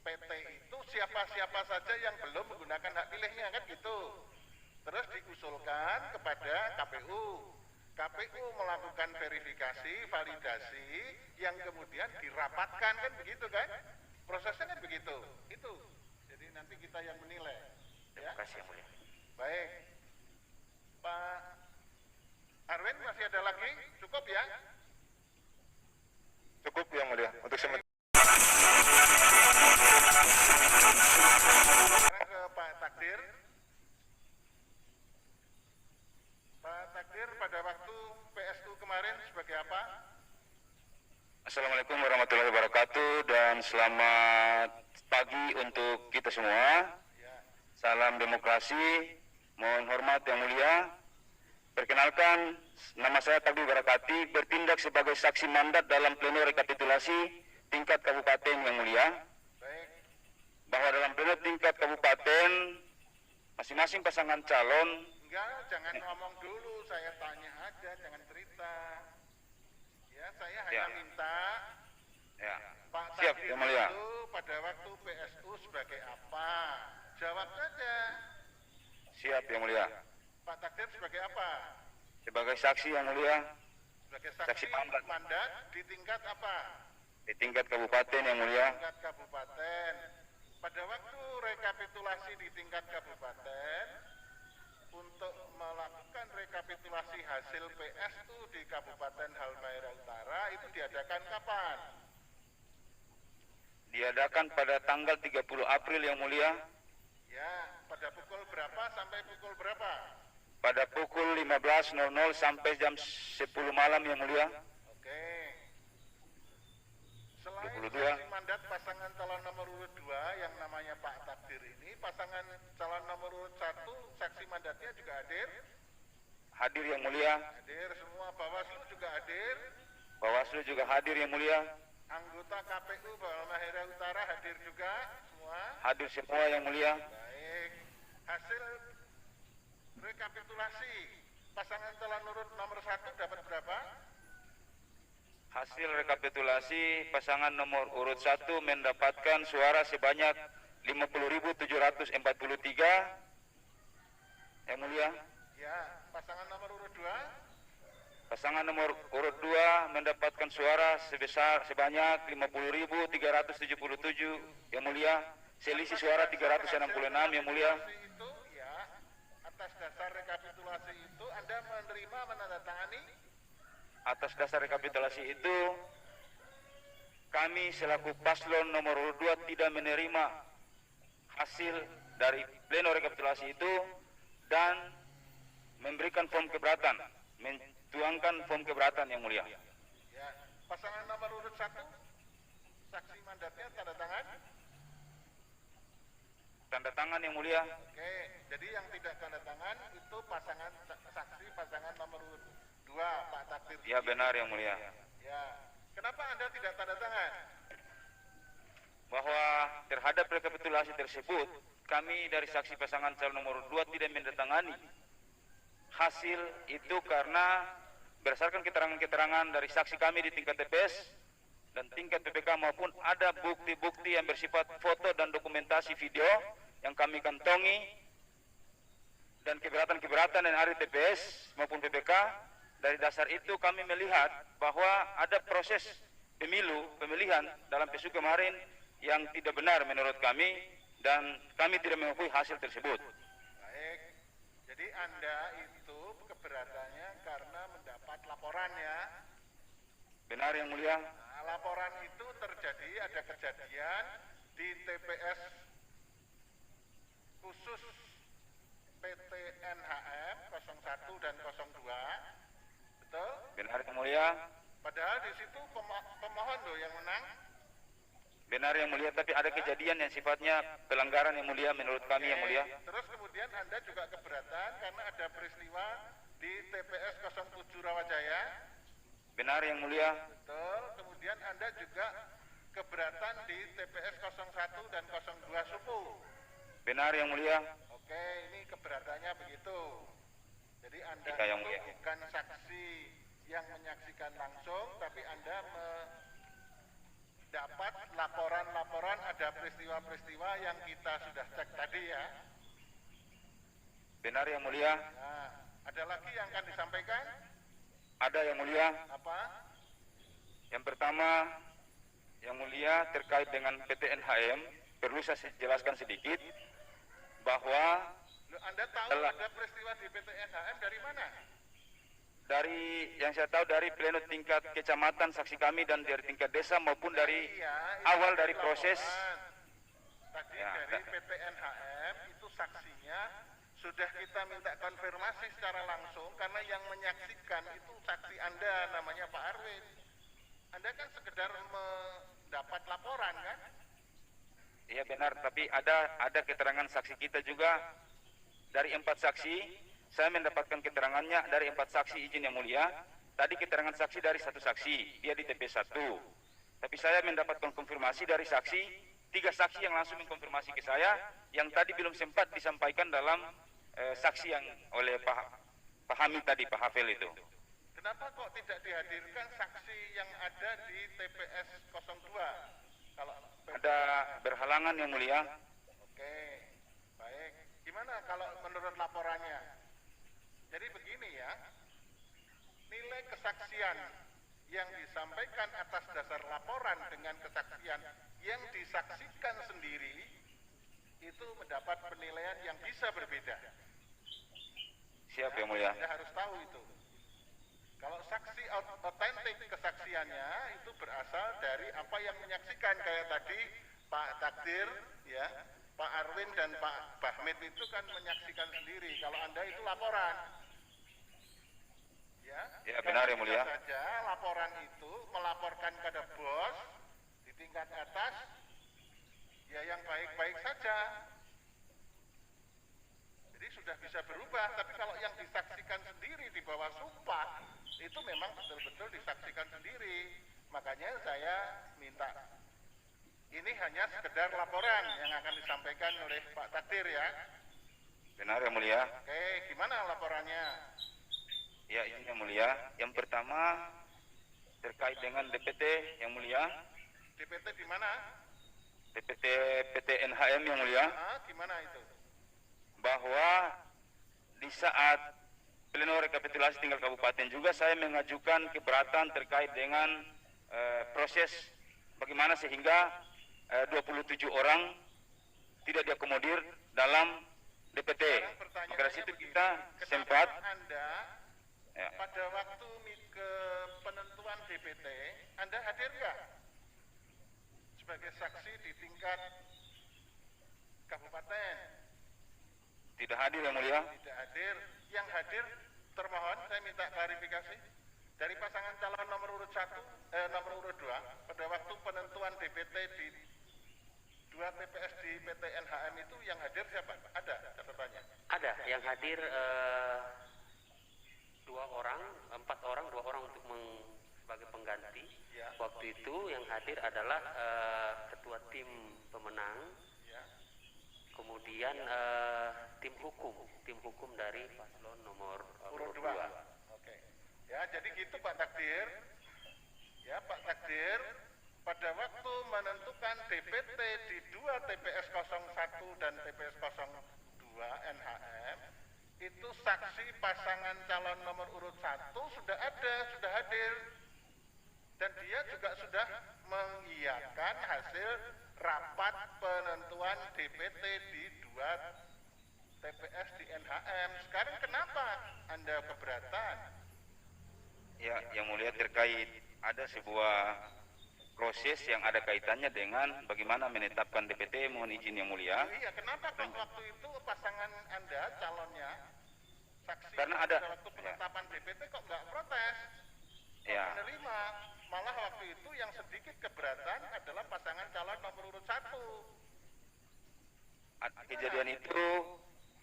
PT itu siapa-siapa saja yang belum menggunakan hak pilihnya, kan gitu. Terus diusulkan kepada KPU. KPU melakukan verifikasi, validasi, yang kemudian dirapatkan, kan begitu kan? Prosesnya kan begitu. Itu. Jadi nanti kita yang menilai. Ya. Terima kasih yang mulia. Baik. Pak Arwin masih ada lagi? Cukup ya? cukup yang mulia untuk sementara. Sekarang ke Pak Takdir. Pak Takdir, pada waktu PSU kemarin sebagai apa? Assalamualaikum warahmatullahi wabarakatuh dan selamat pagi untuk kita semua. Salam demokrasi, mohon hormat yang mulia. Perkenalkan, nama saya Takdir Barakati, bertindak sebagai saksi mandat dalam pleno rekapitulasi tingkat kabupaten yang mulia. Baik. Bahwa dalam pleno tingkat kabupaten, masing-masing pasangan calon. Enggak, jangan ngomong dulu, saya tanya aja, jangan cerita. Ya, saya hanya minta Ya, Pak siap Takdir yang mulia. itu pada waktu PSU sebagai apa? Jawab saja. Siap yang mulia. Pak Takdir sebagai apa? sebagai saksi yang mulia, Sebagai saksi saksi mandat di tingkat apa? di tingkat kabupaten yang mulia. Tingkat kabupaten. Pada waktu rekapitulasi di tingkat kabupaten, untuk melakukan rekapitulasi hasil PSU di Kabupaten Halmahera Utara itu diadakan kapan? Diadakan pada tanggal 30 April yang mulia, Ya, pada pukul berapa sampai pukul berapa? pada pukul 15.00 sampai jam 10 malam yang mulia. Oke. Selain 22. saksi mandat pasangan calon nomor urut 2 yang namanya Pak Takdir ini, pasangan calon nomor urut 1 saksi mandatnya juga hadir? Hadir yang mulia, Hadir semua, Bawaslu juga hadir, Bawaslu juga hadir yang mulia, anggota KPU Halmahera Utara hadir juga semua. hadir semua yang mulia. Baik. Hasil rekapitulasi pasangan calon urut nomor 1 dapat berapa? Hasil rekapitulasi pasangan nomor urut 1 mendapatkan suara sebanyak 50.743 yang mulia. Ya, pasangan nomor urut 2 Pasangan nomor urut 2 mendapatkan suara sebanyak 50.377 yang mulia. Selisih suara 366 yang mulia. itu ya, atas dasar rekapitulasi itu Anda menerima menandatangani? Atas dasar rekapitulasi itu, kami selaku paslon nomor urut 2 tidak menerima hasil dari pleno rekapitulasi itu dan memberikan form keberatan, mentuangkan form keberatan yang mulia. Ya, pasangan nomor urut 1 saksi mandatnya tanda tangan? Tanda tangan yang mulia. Oke, jadi yang tidak tanda tangan itu pasangan saksi pasangan nomor urut 2 Pak Takdir. Ya benar yang mulia. Ya. Kenapa Anda tidak tanda tangan? Bahwa terhadap rekapitulasi tersebut, kami dari saksi pasangan calon nomor 2 tidak mendatangani hasil itu karena berdasarkan keterangan-keterangan dari saksi kami di tingkat TPS dan tingkat PPK maupun ada bukti-bukti yang bersifat foto dan dokumentasi video yang kami kantongi dan keberatan-keberatan yang ada di TPS maupun PPK. Dari dasar itu kami melihat bahwa ada proses pemilihan dalam PSU kemarin yang tidak benar menurut kami dan kami tidak mengakui hasil tersebut. Baik. Jadi Anda itu keberatannya karena mendapat laporannya. Benar yang mulia. Nah, laporan itu terjadi ada kejadian di TPS khusus PT NHM 01 dan 02. Betul? Benar yang mulia. Padahal di situ pemohon loh yang menang. Benar yang mulia, tapi ada kejadian yang sifatnya pelanggaran yang mulia menurut kami yang mulia. Terus kemudian Anda juga keberatan karena ada peristiwa di TPS 07 Rawajaya. Benar yang mulia. Betul. Kemudian Anda juga keberatan di TPS 01 dan 02 Supu. Benar yang mulia. Oke, ini keberatannya begitu. Jadi Anda Jika yang itu mulia. bukan saksi yang menyaksikan langsung, tapi Anda dapat laporan-laporan ada peristiwa-peristiwa yang kita sudah cek tadi ya. Benar yang mulia. Nah, ada lagi yang akan disampaikan? Ada yang mulia. Apa? Yang pertama, yang mulia terkait dengan PT NHM, perlu saya jelaskan sedikit bahwa Loh, Anda tahu Telah. ada peristiwa di PT NHM dari mana? dari yang saya tahu dari pleno tingkat kecamatan saksi kami dan dari tingkat desa maupun dari Iya, itu awal tadi dari proses. laporan. Tadi Ya, dari PT NHM itu saksinya sudah kita minta konfirmasi secara langsung karena yang menyaksikan itu saksi Anda namanya Pak Arwin. Anda kan sekedar mendapat laporan kan? Iya benar, tapi ada keterangan saksi kita juga dari 4 saksi. Saya mendapatkan keterangannya dari 4 saksi izin yang mulia. Tadi keterangan saksi dari 1 saksi, dia di TP 1. Tapi saya mendapatkan konfirmasi dari saksi, 3 saksi yang langsung mengkonfirmasi ke saya, yang tadi belum sempat disampaikan dalam saksi yang oleh Pak Hamid tadi, Pak Hafel itu. Kenapa kok tidak dihadirkan saksi yang ada di TPS 02? Kalau Ada berhalangan yang mulia. Oke, baik. Gimana kalau menurut laporannya? Jadi begini ya, kesaksian yang disampaikan atas dasar laporan dengan kesaksian yang disaksikan sendiri itu mendapat penilaian yang bisa berbeda. Siap Yang Mulia. Anda harus tahu itu. Kalau saksi otentik kesaksiannya itu berasal dari apa yang menyaksikan, kayak tadi Pak Takdir, ya, Pak Arwin dan Pak Bahmid itu kan menyaksikan sendiri. Kalau Anda itu laporan. Ya benar Yang Mulia. Saja laporan itu melaporkan pada bos di tingkat atas, ya yang baik-baik saja. Jadi sudah bisa berubah, tapi kalau yang disaksikan sendiri di bawah sumpah, itu memang betul-betul disaksikan sendiri. Makanya saya minta, ini hanya sekedar laporan yang akan disampaikan oleh Pak Takdir ya. Benar Yang Mulia. Oke, gimana laporannya? Ya izin Yang Mulia. Yang pertama terkait dengan DPT Yang Mulia. DPT di mana? DPT PT NHM Yang Mulia. Gimana itu? Bahwa di saat pleno rekapitulasi tingkat kabupaten juga saya mengajukan keberatan terkait dengan proses bagaimana sehingga 27 orang tidak diakomodir dalam DPT. Maka dari situ kita sempat Anda pada waktu ke penentuan DPT, Anda hadir nggak sebagai saksi di tingkat kabupaten? Tidak hadir Yang Mulia. Tidak hadir. Yang hadir termohon saya minta klarifikasi dari pasangan calon nomor urut 1, nomor urut 2 pada waktu penentuan DPT di 2 TPS di PT NHM itu yang hadir siapa? Ada catatannya? Ada yang hadir 4 orang, 2 orang untuk sebagai pengganti. Ya. Waktu itu yang hadir adalah ketua tim pemenang, Ya. kemudian tim hukum dari paslon nomor urut 2. Oke. Ya, jadi gitu Pak Takdir. Ya, Pak Takdir, pada waktu menentukan DPT di 2 TPS 01 dan TPS 02 NHM, itu saksi pasangan calon nomor urut 1 sudah ada, sudah hadir. Dan dia juga sudah mengiyakan hasil rapat penentuan DPT di 2 TPS di NHM. Sekarang kenapa Anda keberatan? Ya, Yang Mulia, terkait ada sebuah proses yang ada kaitannya dengan bagaimana menetapkan DPT, mohon izin Yang Mulia. Iya, kenapa kok waktu itu pasangan Anda calonnya saksi Karena ada waktu penetapan DPT kok nggak protes? Kok Ya. menerima? Malah waktu itu yang sedikit keberatan adalah pasangan calon nomor urut 1. Kejadian itu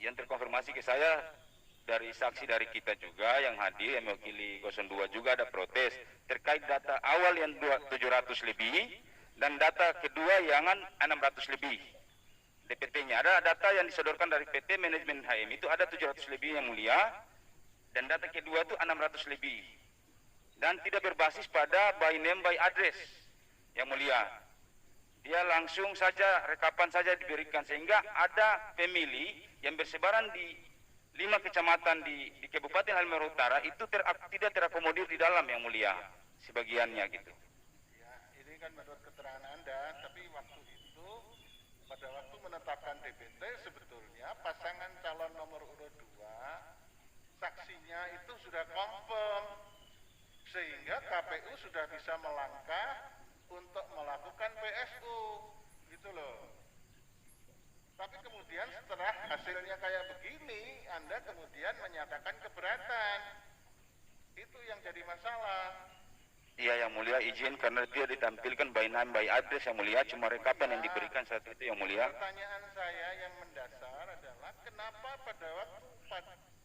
yang terkonfirmasi ke saya dari saksi dari kita juga yang hadir, yang mewakili 02 juga ada protes terkait data awal yang 700 lebih dan data kedua yang 600 lebih DPT-nya. Ada data yang disodorkan dari PT Manajemen HM itu ada 700 lebih Yang Mulia, dan data kedua itu 600 lebih dan tidak berbasis pada by name by address Yang Mulia. Dia langsung saja rekapan saja diberikan sehingga ada pemilih yang bersebaran di 5 kecamatan di Kabupaten Halmahera Utara itu tidak terakomodir di dalam Yang Mulia, sebagiannya gitu. Ya, ini kan menurut keterangan Anda, tapi waktu itu pada waktu menetapkan DPT sebetulnya pasangan calon nomor urut 2 saksinya itu sudah confirm sehingga KPU sudah bisa melangkah untuk melakukan PSU gitu loh. Tapi kemudian setelah hasilnya kayak begini, Anda kemudian menyatakan keberatan. Itu yang jadi masalah. Iya Yang Mulia, izin karena dia ditampilkan by name by address Yang Mulia, cuma rekapan yang diberikan saat itu Yang Mulia. Pertanyaan saya yang mendasar adalah kenapa pada waktu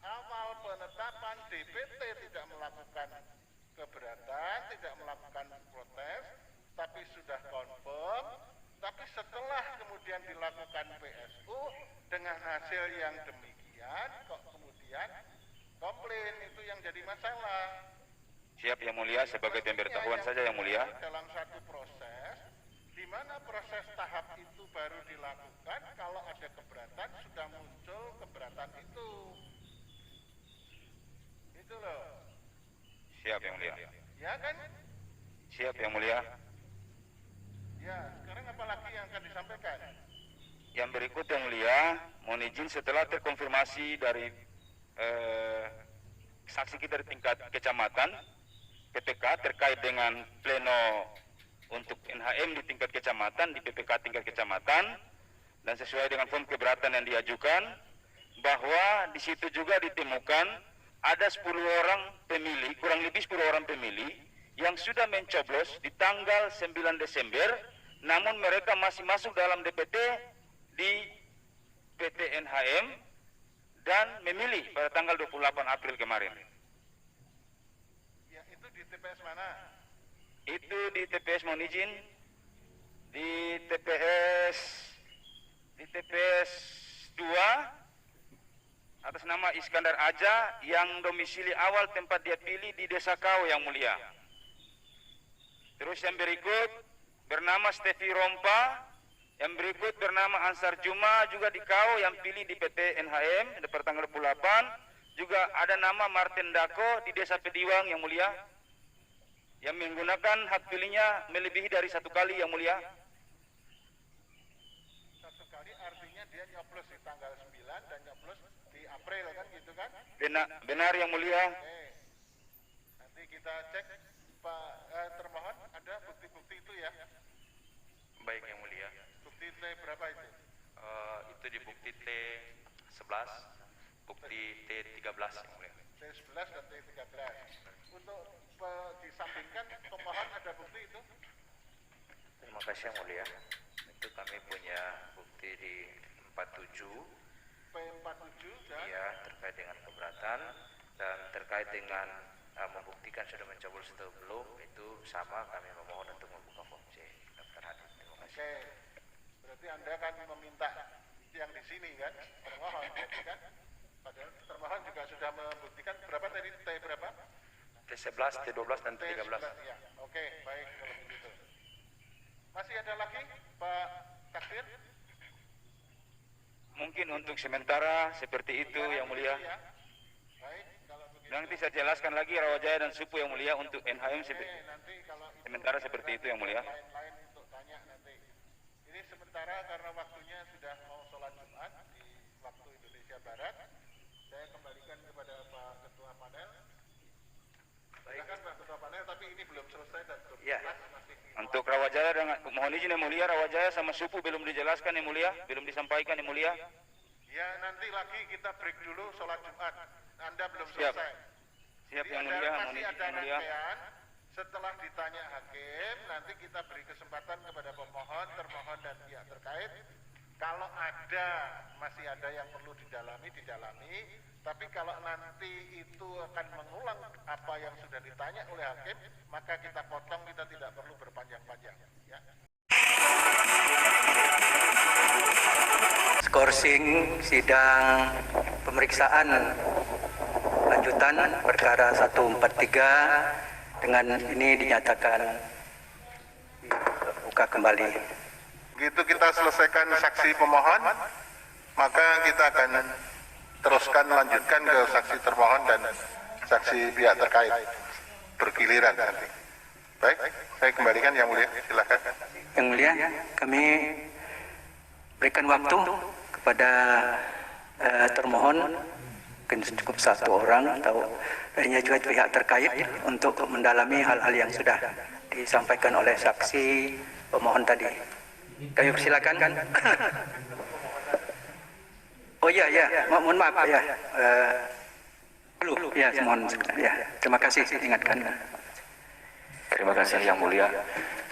awal penetapan DPT tidak melakukan keberatan, tidak melakukan protes, tapi sudah confirm, tapi setelah kemudian dilakukan PSU dengan hasil yang demikian, kok kemudian komplain, itu yang jadi masalah. Siap Yang Mulia, sebagai pemberitahuan saja Yang Mulia. Dalam satu proses, di mana proses tahap itu baru dilakukan, kalau ada keberatan sudah muncul keberatan itu. Itu loh. Siap yang mulia. Ya kan? Siap yang mulia. Ya, sekarang apa lagi yang akan disampaikan? Yang berikut yang mulia, mohon izin setelah terkonfirmasi dari saksi kita di tingkat kecamatan, PPK terkait dengan pleno untuk NHM di tingkat kecamatan, di PPK tingkat kecamatan, dan sesuai dengan form keberatan yang diajukan, bahwa di situ juga ditemukan ada 10 orang pemilih, kurang lebih 10 orang pemilih, yang sudah mencoblos di tanggal 9 Desember, namun mereka masih masuk dalam DPT di PT NHM dan memilih pada tanggal 28 April kemarin. Ya, itu di TPS mana? Itu di TPS, mohon izin, di TPS 2 atas nama Iskandar Aja yang domisili awal tempat dia pilih di Desa Kau yang mulia. Terus yang berikut bernama Stevi Rompa, yang berikut bernama Ansar Juma juga di Kau yang pilih di PT NHM pada tanggal 28. Juga ada nama Martin Dako di Desa Pediwang yang mulia, yang menggunakan hak pilihnya melebihi dari 1 kali yang mulia. 1 kali artinya dia nyoblos di tanggal 9 dan nyoblos di April kan gitu kan? Benar yang mulia. Oke. Nanti kita cek Pak termohon ada bukti-bukti itu ya. Baik yang mulia. Bukti T berapa itu? Itu di bukti T11, bukti T13 yang mulia. T11 dan T13. Untuk disambingkan pemohon ada bukti itu? Terima kasih yang mulia. Itu kami punya bukti di 47. P47 dan? Iya, terkait dengan keberatan dan terkait dengan membuktikan sudah mencoblos atau belum, itu sama, kami memohon untuk membuka form C daftar hadir. Terima kasih. Oke, berarti Anda kan meminta yang di sini kan, termohon kan? Padahal termohon juga sudah membuktikan berapa tadi, T berapa? T11, T12, dan T13. Ya, oke, baik kalau begitu. Masih ada lagi, Pak Takdir? Mungkin untuk sementara seperti itu yang mulia. Ya. Baik, kalau begitu. Nanti saya jelaskan lagi Rawajaya dan Supu yang mulia untuk NHM Nanti kalau itu sementara seperti itu yang mulia. lain-lain untuk tanya nanti. Ini sementara karena waktunya sudah mau sholat Jumat di waktu Indonesia Barat. Saya kembalikan kepada Pak Ketua Panel. Silakan Pak Ketua Panel, tapi ini belum selesai dan belum jelas masih. Untuk Rawajaya dengan mohon izin yang mulia, Rawajaya sama Supu belum dijelaskan yang mulia, belum disampaikan yang mulia. Ya, nanti lagi kita break dulu sholat Jumat. Anda belum Siap. selesai. Siap Jadi yang mulia, mohon masih izin ada yang mulia. rangkaian. Setelah ditanya hakim, nanti kita beri kesempatan kepada pemohon, termohon dan pihak terkait. Kalau masih ada yang perlu didalami. Tapi kalau nanti itu akan mengulang apa yang sudah ditanya oleh hakim, maka kita potong, kita tidak perlu berpanjang-panjang. Ya. Skorsing sidang pemeriksaan lanjutan perkara 143 dengan ini dinyatakan buka kembali. Begitu kita selesaikan saksi pemohon, maka kita akan teruskan lanjutkan ke saksi termohon dan saksi pihak terkait bergiliran nanti. Baik, saya kembalikan yang mulia, silakan. Yang mulia, kami berikan waktu kepada termohon, mungkin cukup 1 orang atau lainnya juga pihak terkait untuk mendalami hal-hal yang sudah disampaikan oleh saksi pemohon tadi. Kami persilakan. Oh iya, mohon maaf ya. Dulu ya, mohon ya. Terima kasih ingatkan. Terima kasih yang mulia.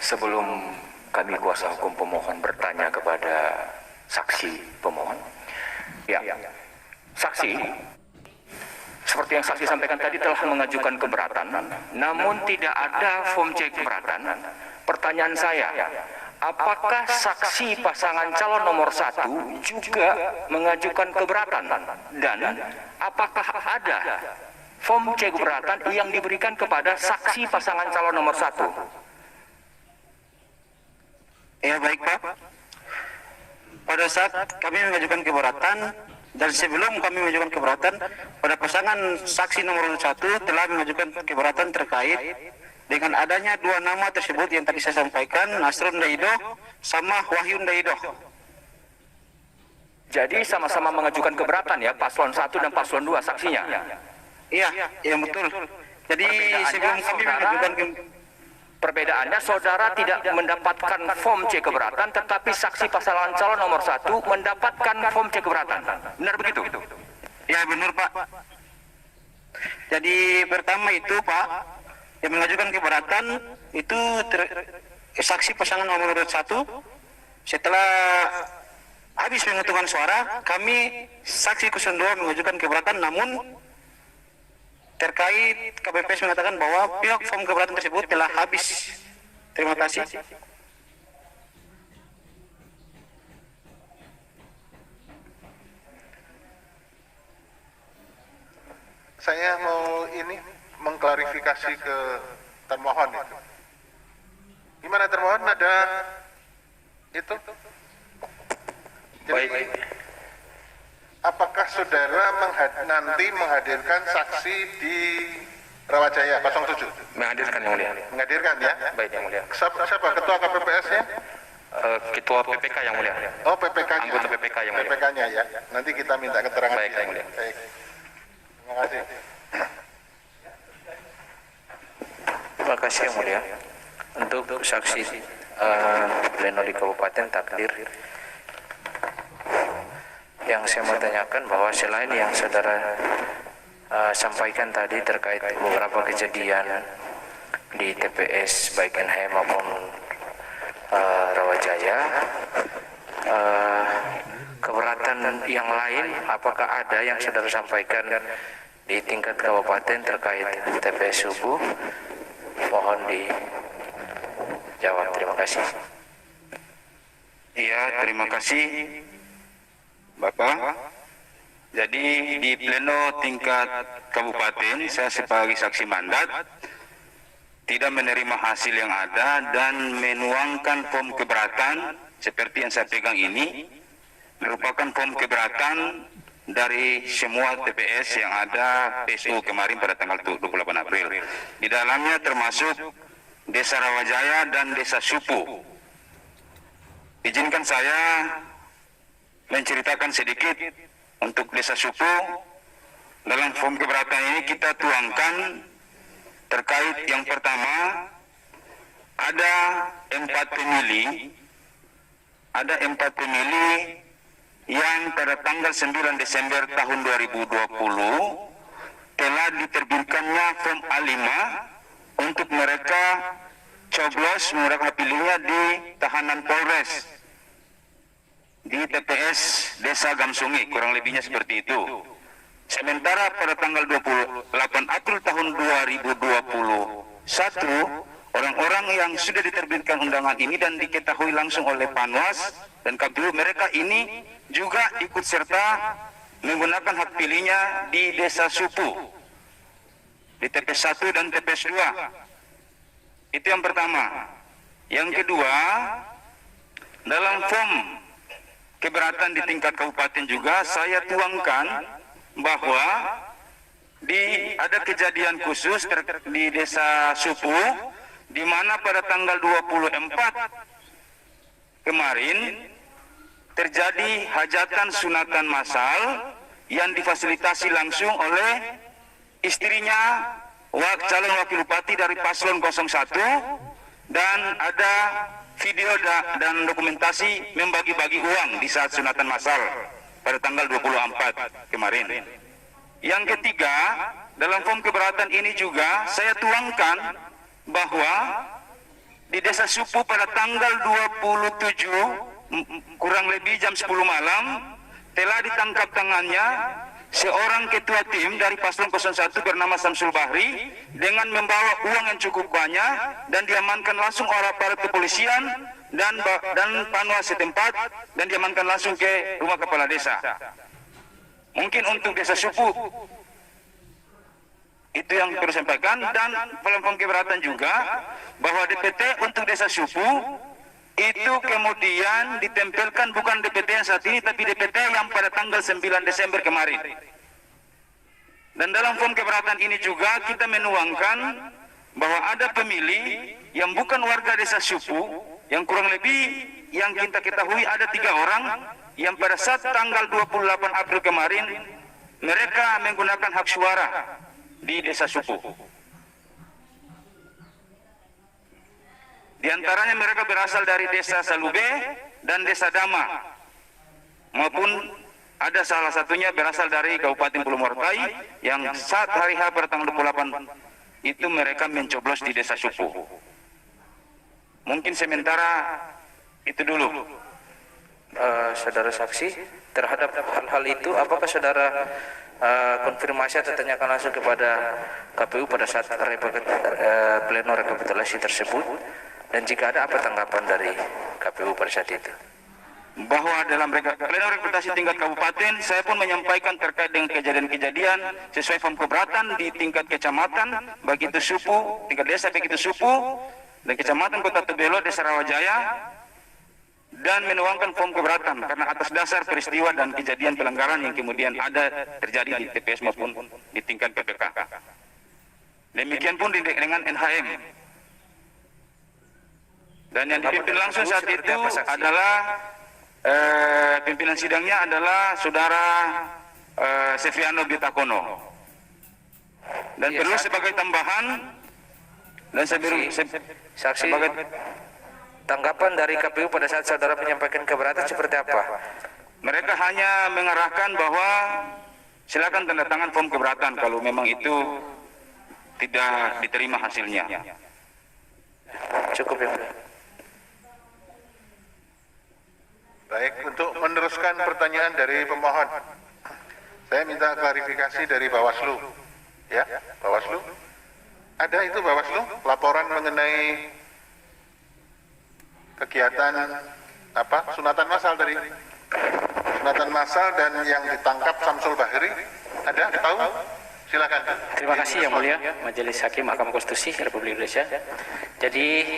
Sebelum kami kuasa hukum pemohon bertanya kepada saksi pemohon. Ya, saksi seperti yang saksi sampaikan tadi telah mengajukan keberatan, namun tidak ada form C keberatan. Pertanyaan saya, apakah saksi pasangan calon nomor 1 juga mengajukan keberatan? Dan apakah ada form C keberatan yang diberikan kepada saksi pasangan calon nomor 1? Ya baik Pak. Pada saat kami mengajukan keberatan, Dan sebelum kami mengajukan keberatan, pada pasangan saksi nomor 1 telah mengajukan keberatan terkait dengan adanya 2 nama tersebut yang tadi saya sampaikan, Nasrun Daido sama Wahyun Daido. Jadi sama-sama mengajukan keberatan ya, paslon 1 dan paslon 2 saksinya. Iya, iya betul. Jadi sebelum kami mengajukan Perbedaannya saudara tidak mendapatkan form C keberatan, tetapi saksi pasangan calon nomor 1 mendapatkan form C keberatan. Benar begitu? Ya benar Pak. Jadi pertama itu Pak, yang mengajukan keberatan itu saksi pasangan nomor 1. Setelah habis penghitungan suara, kami saksi 02 mengajukan keberatan, namun terkait KPPS mengatakan bahwa pihak form keberatan tersebut telah habis. Terima kasih. Saya mau ini mengklarifikasi ke termohon itu. Gimana termohon, ada itu? Jadi, apakah saudara nanti menghadirkan saksi di Rawajaya 07? Menghadirkan yang mulia. Menghadirkan ya? Baik yang mulia. Siapa ketua KPPS-nya? Ketua PPK yang mulia. Oh PPK-nya. Anggota PPK yang mulia. PPK-nya ya. Nanti kita minta keterangan. Baik dia. yang mulia. Baik. Terima kasih. Terima kasih yang mulia. Untuk saksi pleno di Kabupaten Takdir, yang saya mau tanyakan bahwa selain yang saudara sampaikan tadi terkait beberapa kejadian di TPS baik NHM maupun Rawajaya, keberatan yang lain apakah ada yang saudara sampaikan di tingkat kabupaten terkait TPS Subuh? Mohon dijawab. Terima kasih. Iya, terima kasih Bapak. Jadi di pleno tingkat kabupaten saya sebagai saksi mandat tidak menerima hasil yang ada dan menuangkan form keberatan seperti yang saya pegang ini, merupakan form keberatan dari semua TPS yang ada PSU kemarin pada tanggal 28 April. Di dalamnya termasuk Desa Rawajaya dan Desa Supu. Izinkan saya menceritakan sedikit. Untuk Desa Supu, dalam form keberatan ini kita tuangkan terkait yang pertama, ada 4 pemilih yang pada tanggal 9 Desember tahun 2020 telah diterbitkannya form A5 untuk mereka coblos mereka pilihnya di tahanan Polres di TPS Desa Gamsungi, kurang lebihnya seperti itu. Sementara pada tanggal 28 April tahun 2021, orang-orang yang sudah diterbitkan undangan ini dan diketahui langsung oleh Panwas dan KPU, mereka ini juga ikut serta menggunakan hak pilihnya di Desa Supu, di TPS 1 dan TPS 2. Itu yang pertama. Yang kedua, dalam form keberatan di tingkat kabupaten juga saya tuangkan bahwa ada kejadian khusus di Desa Supu di mana pada tanggal 24 kemarin terjadi hajatan sunatan massal yang difasilitasi langsung oleh istrinya calon wakil bupati dari paslon 01 dan ada video dan dokumentasi membagi-bagi uang di saat sunatan massal pada tanggal 24 kemarin. Yang ketiga, dalam form keberatan ini juga saya tuangkan bahwa di Desa Supu pada tanggal 27 kurang lebih jam 10 malam telah ditangkap tangannya seorang ketua tim dari paslon 01 bernama Samsul Bahri dengan membawa uang yang cukup banyak dan diamankan langsung oleh aparat kepolisian dan Panwas setempat dan diamankan langsung ke rumah kepala desa. Mungkin untuk Desa Supu itu yang perlu sampaikan, dan dalam keberatan juga bahwa DPT untuk Desa Supu itu kemudian ditempelkan bukan DPT yang saat ini, tapi DPT yang pada tanggal 9 Desember kemarin. Dan dalam form keberatan ini juga kita menuangkan bahwa ada pemilih yang bukan warga desa Supu, yang kurang lebih yang kita ketahui ada 3 orang, yang pada saat tanggal 28 April kemarin mereka menggunakan hak suara di desa Supu. Di antaranya mereka berasal dari desa Salube dan desa Dama, maupun ada salah satunya berasal dari Kabupaten Pulau Mortai yang saat hari H bertanggal 28 itu mereka mencoblos di desa Supu. Mungkin sementara itu dulu. Saudara saksi, terhadap hal-hal itu apakah saudara konfirmasi atau tanyakan langsung kepada KPU pada saat pleno rekapitulasi tersebut? Dan jika ada, apa tanggapan dari KPU pada saat itu? Bahwa dalam pleno rekapitulasi tingkat kabupaten, saya pun menyampaikan terkait dengan kejadian-kejadian sesuai form keberatan di tingkat kecamatan, baik itu Supu, tingkat desa baik itu Supu, dan kecamatan Kota Tebelo, desa Rawajaya, dan menuangkan form keberatan karena atas dasar peristiwa dan kejadian pelanggaran yang kemudian ada terjadi di TPS maupun di tingkat PPK. Demikian pun dengan NHM. Dan yang dipimpin langsung saat itu adalah pimpinan sidangnya adalah saudara Sefiano Bitakono. Dan perlu sebagai tambahan dan saksi, tanggapan dari KPU pada saat saudara menyampaikan keberatan seperti apa? Mereka hanya mengarahkan bahwa silakan tanda tangan form keberatan kalau memang itu tidak diterima hasilnya. Cukup ya. Baik, untuk meneruskan pertanyaan dari pemohon, saya minta klarifikasi dari Bawaslu. Ya, Bawaslu. Ada itu Bawaslu, laporan mengenai kegiatan sunatan massal tadi. Sunatan massal dan yang ditangkap Samsul Bahri. Ada? Tahu? Silakan. Terima kasih Yang Mulia Majelis Hakim Mahkamah Konstitusi Republik Indonesia. Jadi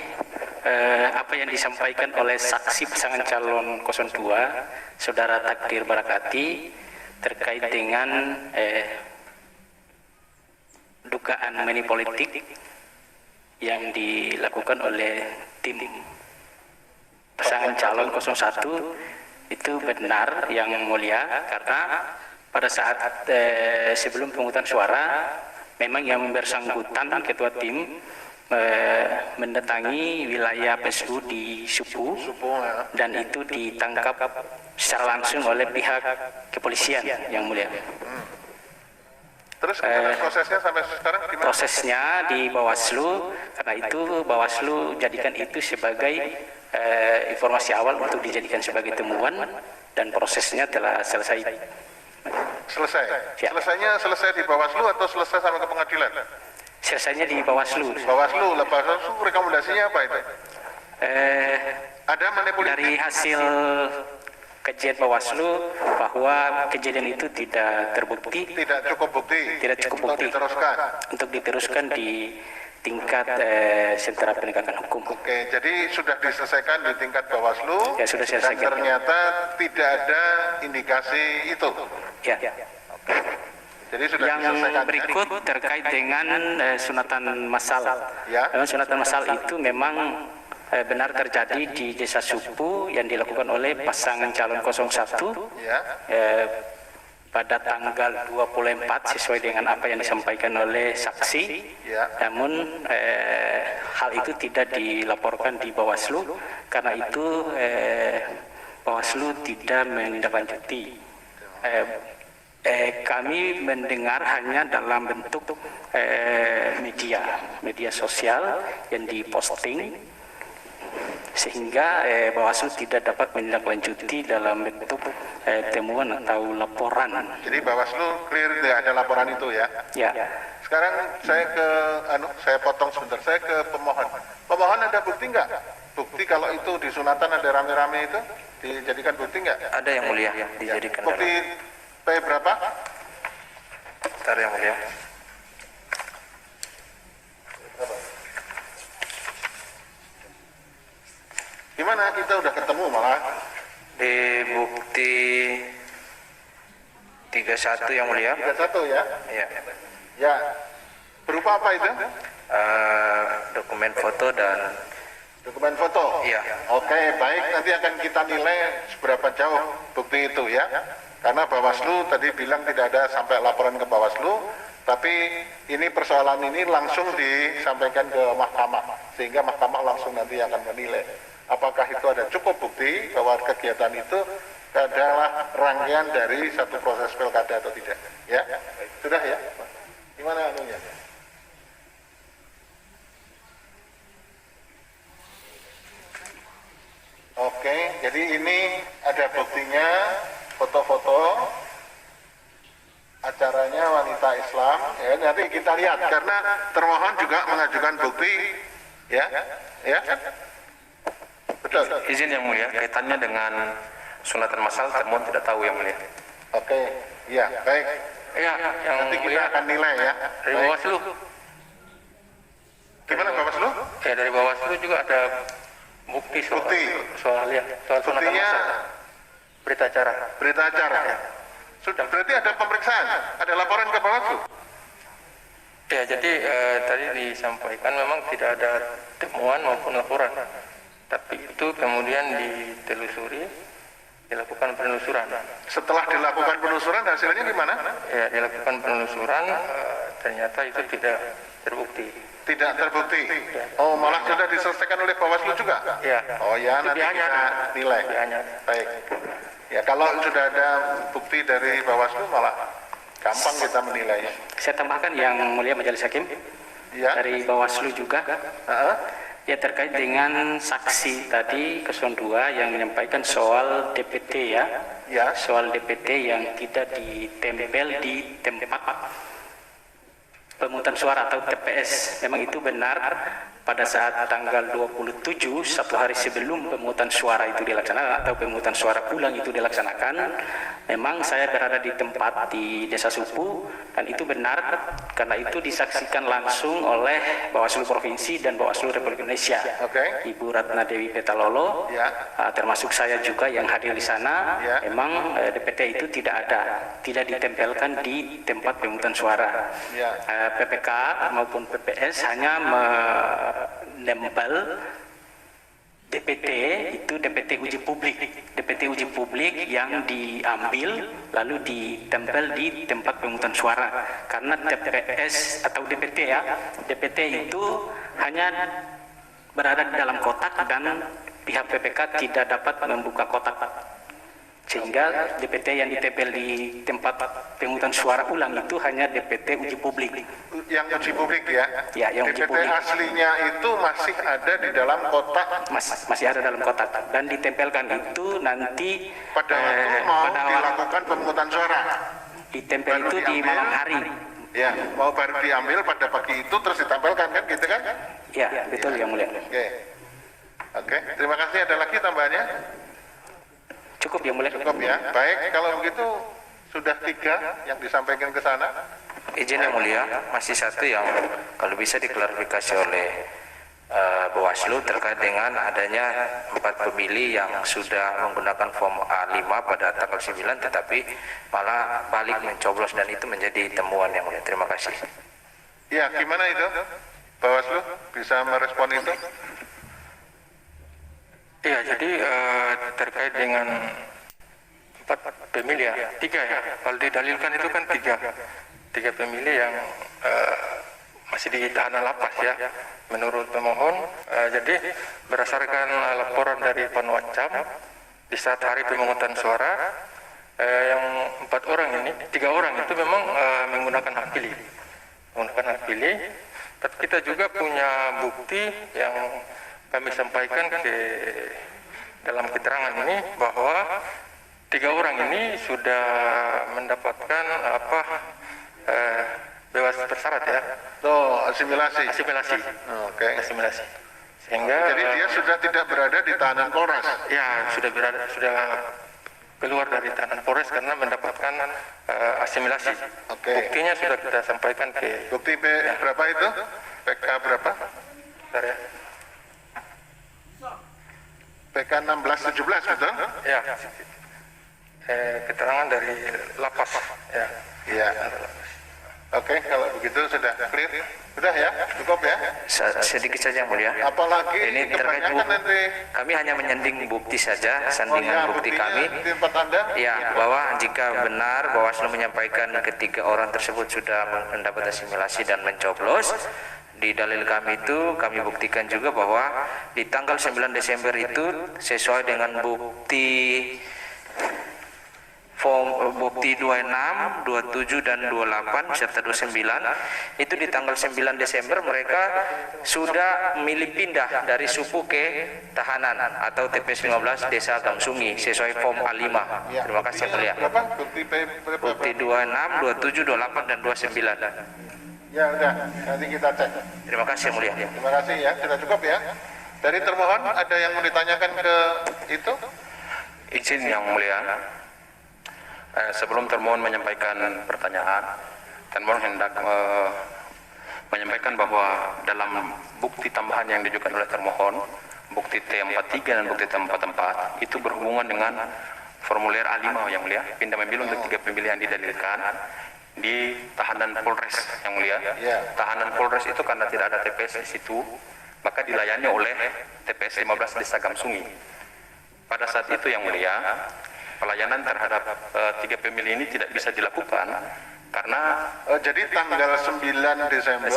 apa yang disampaikan oleh saksi pasangan calon 02 Saudara Takdir Barakati terkait dengan dugaan money politik yang dilakukan oleh tim pasangan calon 01 itu benar Yang Mulia, karena pada saat sebelum pemungutan suara memang yang bersangkutan ketua tim mendatangi wilayah PSU di Supu dan itu ditangkap secara langsung oleh pihak kepolisian Yang Mulia. Terus prosesnya sampai sekarang gimana? Prosesnya di Bawaslu, karena itu Bawaslu jadikan itu sebagai informasi awal untuk dijadikan sebagai temuan dan prosesnya telah selesai. Selesai? Ya. Selesai di Bawaslu atau selesai sampai ke pengadilan? Selesainya di Bawaslu. Bawaslu rekomendasinya apa itu? Ada money politik? Dari hasil kajian Bawaslu bahwa kejadian itu tidak terbukti. Tidak cukup bukti. Tidak cukup bukti. Untuk diteruskan di tingkat sentra penegakan hukum. Oke, jadi sudah diselesaikan di tingkat Bawaslu. Ya, sudah selesai. Dan ternyata tidak ada indikasi itu. Ya. Jadi sudah yang berikut terkait dengan sunatan massal. Ya. Memang sunatan massal itu memang benar terjadi di desa Supu yang dilakukan oleh pasangan calon 01 ya. Pada tanggal 24 sesuai dengan apa yang disampaikan oleh saksi. Ya. Namun hal itu tidak dilaporkan di Bawaslu karena itu Bawaslu tidak menindaklanjuti. Kami mendengar hanya dalam bentuk media sosial yang diposting, sehingga Bawaslu tidak dapat menindaklanjuti dalam bentuk temuan atau laporan. Jadi Bawaslu clear tidak ada laporan itu ya? Ya. Sekarang saya potong sebentar, saya ke pemohon. Pemohon ada bukti nggak? Bukti kalau itu di sunatan ada rame-rame itu dijadikan bukti nggak? Ada Yang Mulia, dijadikan. Bukti P berapa? Bentar Yang Mulia. Gimana, kita udah ketemu malah? Di bukti 31 yang mulia. 31 ya? Iya. Ya. Berupa apa itu? Dokumen foto dan Dokumen foto? Iya. Oke, baik. Nanti akan kita nilai seberapa jauh bukti itu ya. Karena Bawaslu tadi bilang tidak ada sampai laporan ke Bawaslu, tapi ini persoalan ini langsung disampaikan ke mahkamah, sehingga mahkamah langsung nanti akan menilai apakah itu ada cukup bukti bahwa kegiatan itu adalah rangkaian dari satu proses pilkada atau tidak. Ya, sudah ya. Gimana anunya? Oke, jadi ini ada buktinya, foto-foto acaranya wanita Islam. Ya, nanti kita lihat karena termohon juga mengajukan bukti, ya, ya. Betul. Izin yang mulia, kaitannya dengan sunatan masal, termohon tidak tahu yang mulia. Oke, iya, baik. Iya, yang Nanti kita mulia akan nilai ya. dari Baik. Bawaslu. Gimana Bawaslu? Ya dari Bawaslu juga ada bukti soal soal sunatan Buktinya masal. Berita acara. berita acara. Sudah, berarti ada pemeriksaan, ada laporan ke Bawaslu. Ya, jadi tadi disampaikan memang tidak ada temuan maupun laporan. Tapi itu kemudian ditelusuri, dilakukan penelusuran. Setelah dilakukan penelusuran hasilnya gimana? Ya, dilakukan penelusuran, ternyata itu tidak terbukti. Tidak terbukti. Oh, malah sudah diselesaikan oleh Bawaslu juga? Ya. Oh ya, Itu nanti dianyar. kita nilai. Dianyar. Baik. Ya, kalau sudah ada bukti dari Bawaslu malah gampang kita menilai. Saya tambahkan yang mulia Majelis Hakim Ya. dari Bawaslu juga. Ya, terkait dengan saksi tadi Keson 2 yang menyampaikan soal DPT ya. Ya. Soal DPT yang tidak ditempel di tempat pemungutan suara atau TPS. Memang itu benar pada saat tanggal 27, satu hari sebelum pemungutan suara itu dilaksanakan atau pemungutan suara ulang itu dilaksanakan, memang saya berada di tempat di Desa Supu dan itu benar karena itu disaksikan langsung oleh Bawaslu Provinsi dan Bawaslu Republik Indonesia. Ibu Ratna Dewi Petalolo, termasuk saya juga yang hadir di sana. Memang DPT itu tidak ada, tidak ditempelkan di tempat pemungutan suara. PPK maupun PPS hanya menempel DPT itu DPT uji publik yang diambil lalu ditempel di tempat pemungutan suara karena TPS atau DPT ya, DPT itu hanya berada di dalam kotak dan pihak PPK tidak dapat membuka kotak, sehingga DPT yang ditempel di tempat pemungutan suara ulang itu hanya DPT uji publik. Yang uji publik ya? Ya, yang uji DPT publik. aslinya itu masih ada di dalam kotak? Masih ada dalam kotak dan ditempelkan itu nanti pada waktu mau dilakukan pemungutan suara? Ditempel itu di malam hari. Ya, mau baru diambil pada pagi itu terus ditempelkan kan gitu kan? Ya, betul yang mulia. Oke, terima kasih. Ada lagi tambahannya? Cukup yang mulia. Cukup ya. Baik, kalau begitu sudah 3 yang disampaikan ke sana. Izin yang mulia, masih satu yang kalau bisa diklarifikasi oleh Bawaslu terkait dengan adanya 4 pemilih yang sudah menggunakan form A5 pada tanggal 9 tetapi malah balik mencoblos dan itu menjadi temuan yang mulia. Terima kasih. Ya, gimana itu? Bawaslu bisa merespon itu? Iya, jadi terkait dengan 4 pemilih ya, 3 ya. Kalau didalilkan itu kan 3 pemilih yang masih di tahanan lapas ya. Menurut pemohon, jadi berdasarkan laporan dari Panwascam di saat hari pemungutan suara, yang 4 orang ini, 3 orang itu memang menggunakan hak pilih, tapi kita juga punya bukti yang kami sampaikan ke dalam keterangan ini bahwa 3 orang ini sudah mendapatkan bebas bersyarat ya. Asimilasi. Oke. Asimilasi. Sehingga jadi dia sudah tidak berada di tahanan Polres. Ya, sudah keluar dari tahanan Polres karena mendapatkan asimilasi. Buktinya sudah kita sampaikan ke bukti berapa itu? PK berapa? Bentar ya. PK 1617 betul? Ya. Keterangan dari lapas. Ya. Iya. Oke, kalau begitu sudah clear. Sudah ya, cukup ya. Sedikit saja yang mulia. Apalagi ini terkait nanti. Kami hanya menyanding bukti saja, sandingan bukti kami. Di tempat Anda? Ya, bahwa jika benar Bawaslu menyampaikan ketiga orang tersebut sudah mendapat asimilasi dan mencoblos, di dalil kami itu kami buktikan juga bahwa di tanggal 9 Desember itu sesuai dengan bukti bukti 26, 27 dan 28 serta 29 itu di tanggal 9 Desember mereka sudah milih pindah dari Supu ke tahanan atau TPS 15 Desa Gamsungi sesuai form A5. Terima kasih yang mulia. Bukti 26, 27, 28 dan 29. Ya udah, nanti kita cek. Terima kasih yang mulia. Terima kasih ya, sudah cukup ya. Dari termohon ada yang mau ditanyakan ke itu? Izin yang mulia. Sebelum termohon menyampaikan pertanyaan, termohon hendak menyampaikan bahwa dalam bukti tambahan yang diajukan oleh termohon, bukti T43 dan bukti T44 itu berhubungan dengan formulir A5 yang mulia, pindah memilih untuk 3 pemilihan didalilkan di tahanan Polres yang mulia. Tahanan Polres itu karena tidak ada TPS di situ, maka dilayani oleh TPS 15 Desa Gamsungi. Pada saat itu yang mulia, pelayanan terhadap 3 pemilih ini tidak bisa dilakukan karena jadi tanggal 9 Desember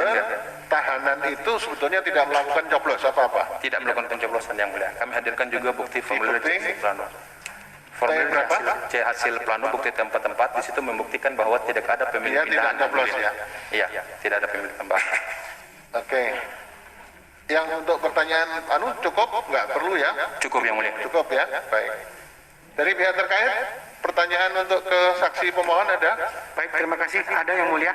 tahanan itu sebetulnya tidak melakukan coblos apa-apa. Tidak melakukan pencoblosan yang mulia. Kami hadirkan juga bukti formulir C plano. Formulir C hasil plano bukti tempat-tempat di situ membuktikan bahwa tidak ada pemilih pindahan. Tidak coblos ya. Iya, tidak ada pemilih tambahan. Oke. Yang untuk pertanyaan cukup nggak perlu ya? Cukup yang mulia. Cukup ya. Baik. Dari pihak terkait, pertanyaan untuk ke saksi pemohon ada? Baik, terima kasih. Ada yang mulia?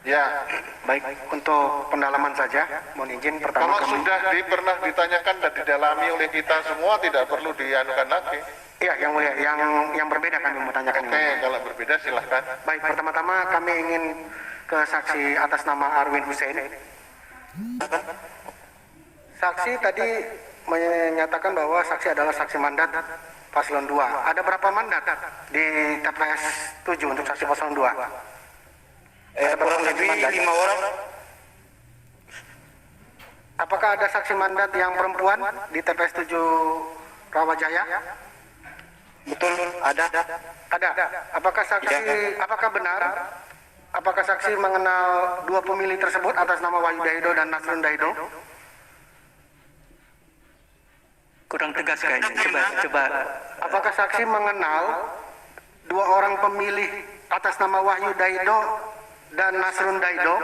Ya. Baik, untuk pendalaman saja, mohon izin pertama kalau kami. sudah pernah ditanyakan dan didalami oleh kita semua, tidak perlu dianukan lagi. Iya, yang mulia, yang berbeda kami mau tanyakan. Oke, kalau berbeda silahkan. Baik, pertama-tama kami ingin ke saksi atas nama Arwin Hussein. Saksi tadi menyatakan bahwa saksi adalah saksi mandat Paslon 2. Ada berapa mandat di TPS 7 untuk saksi Paslon 2? Kurang lebih 5 orang. Apakah ada saksi mandat yang perempuan di TPS 7 Rawajaya? Betul, ada. Ada. Apakah saksi, apakah benar? Apakah saksi mengenal dua pemilih tersebut atas nama Wahyu Daido dan Nasrun Daido? Kurang tegas kayaknya. Coba. Apakah saksi mengenal dua orang pemilih atas nama Wahyu Daido dan Nasrun Daido?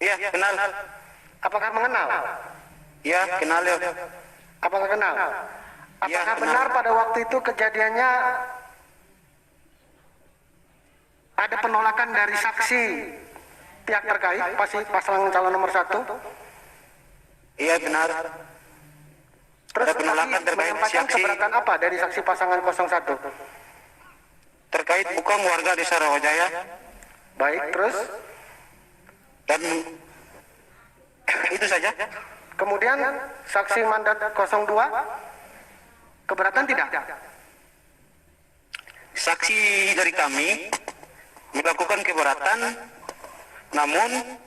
Iya, kenal. Apakah mengenal? Iya, kenal ya. Apakah kenal? Apakah benar pada waktu itu kejadiannya ada penolakan dari saksi pihak terkait, pasangan calon nomor 1? Iya, benar. Terus ada penolakan terkait menyampaikan saksi. keberatan apa dari saksi pasangan 01? Terkait bukan warga Desa Rawajaya. Baik, terus? Dan itu saja. Kemudian saksi mandat 02 keberatan tidak? Saksi dari kami melakukan keberatan, namun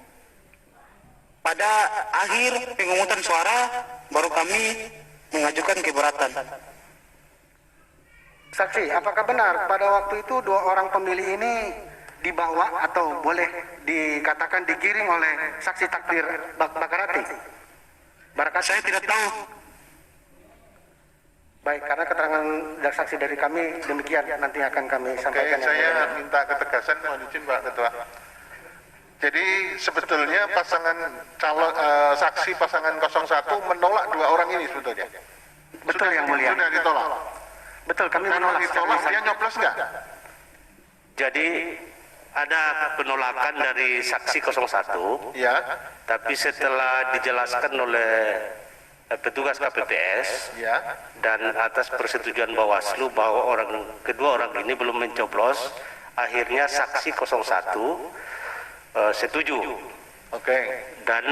pada akhir pemungutan suara baru kami mengajukan keberatan. Saksi, apakah benar pada waktu itu dua orang pemilih ini dibawa atau boleh dikatakan digiring oleh saksi takdir Bakarati? Saya tidak tahu. Baik, karena keterangan dari saksi dari kami demikian nanti akan kami sampaikan. Oke, saya minta ketegasan, mohon izin Pak Ketua. Jadi sebetulnya pasangan saksi pasangan 01 menolak dua orang ini sebetulnya. Betul yang mulia. Sudah ditolak. Betul, kami karena menolak. ditolak dia nyoblos nggak? Jadi ada penolakan dari saksi 01. Ya. Tapi setelah dijelaskan oleh petugas KPPS dan atas persetujuan Bawaslu bahwa kedua orang ini belum mencoblos, akhirnya saksi 01 setuju Oke. Dan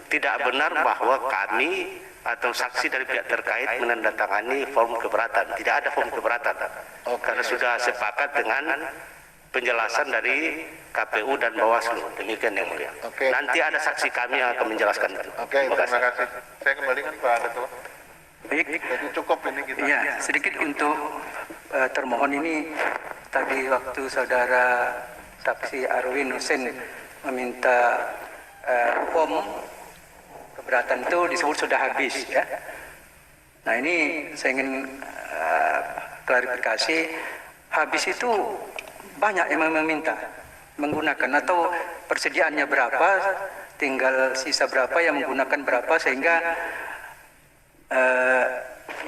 tidak benar bahwa kami atau saksi dari pihak terkait menandatangani form keberatan. Tidak ada form keberatan. Karena sudah sepakat dengan penjelasan dari KPU dan Bawaslu. Demikian yang mulia. Nanti ada saksi kami yang akan menjelaskan itu. Terima kasih. Saya kembalikan Pak Ketua. Baik. Jadi cukup ini kita. Ya, sedikit untuk termohon ini tadi waktu saudara saksi Arwin Hussein meminta form keberatan itu disebut sudah habis ya. Nah ini saya ingin klarifikasi, habis itu banyak yang meminta menggunakan atau persediaannya berapa, tinggal sisa berapa yang menggunakan berapa sehingga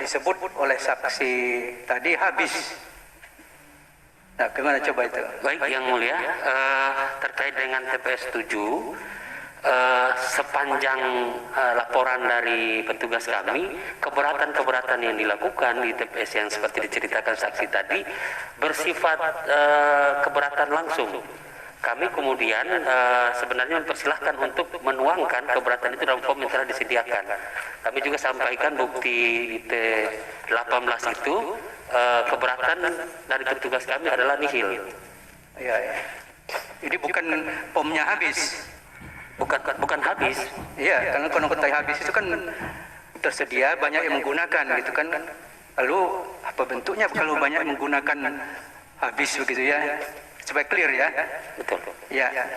disebut oleh saksi tadi habis. Nah, gimana coba itu? Baik, Yang Mulia, terkait dengan TPS 7, sepanjang laporan dari petugas kami, keberatan-keberatan yang dilakukan di TPS yang seperti diceritakan saksi tadi bersifat keberatan langsung. Kami kemudian sebenarnya mempersilahkan untuk menuangkan keberatan itu dalam form yang telah disediakan. Kami juga sampaikan bukti IT-18 itu keberatan dari petugas kami adalah nihil. Ya, ya. Jadi bukan pomnya habis. Bukan habis. Iya, karena kontak habis itu kan tersedia, banyak yang menggunakan gitu kan. Lalu apa bentuknya kalau banyak yang menggunakan habis begitu ya? Supaya clear ya. Betul. Ya.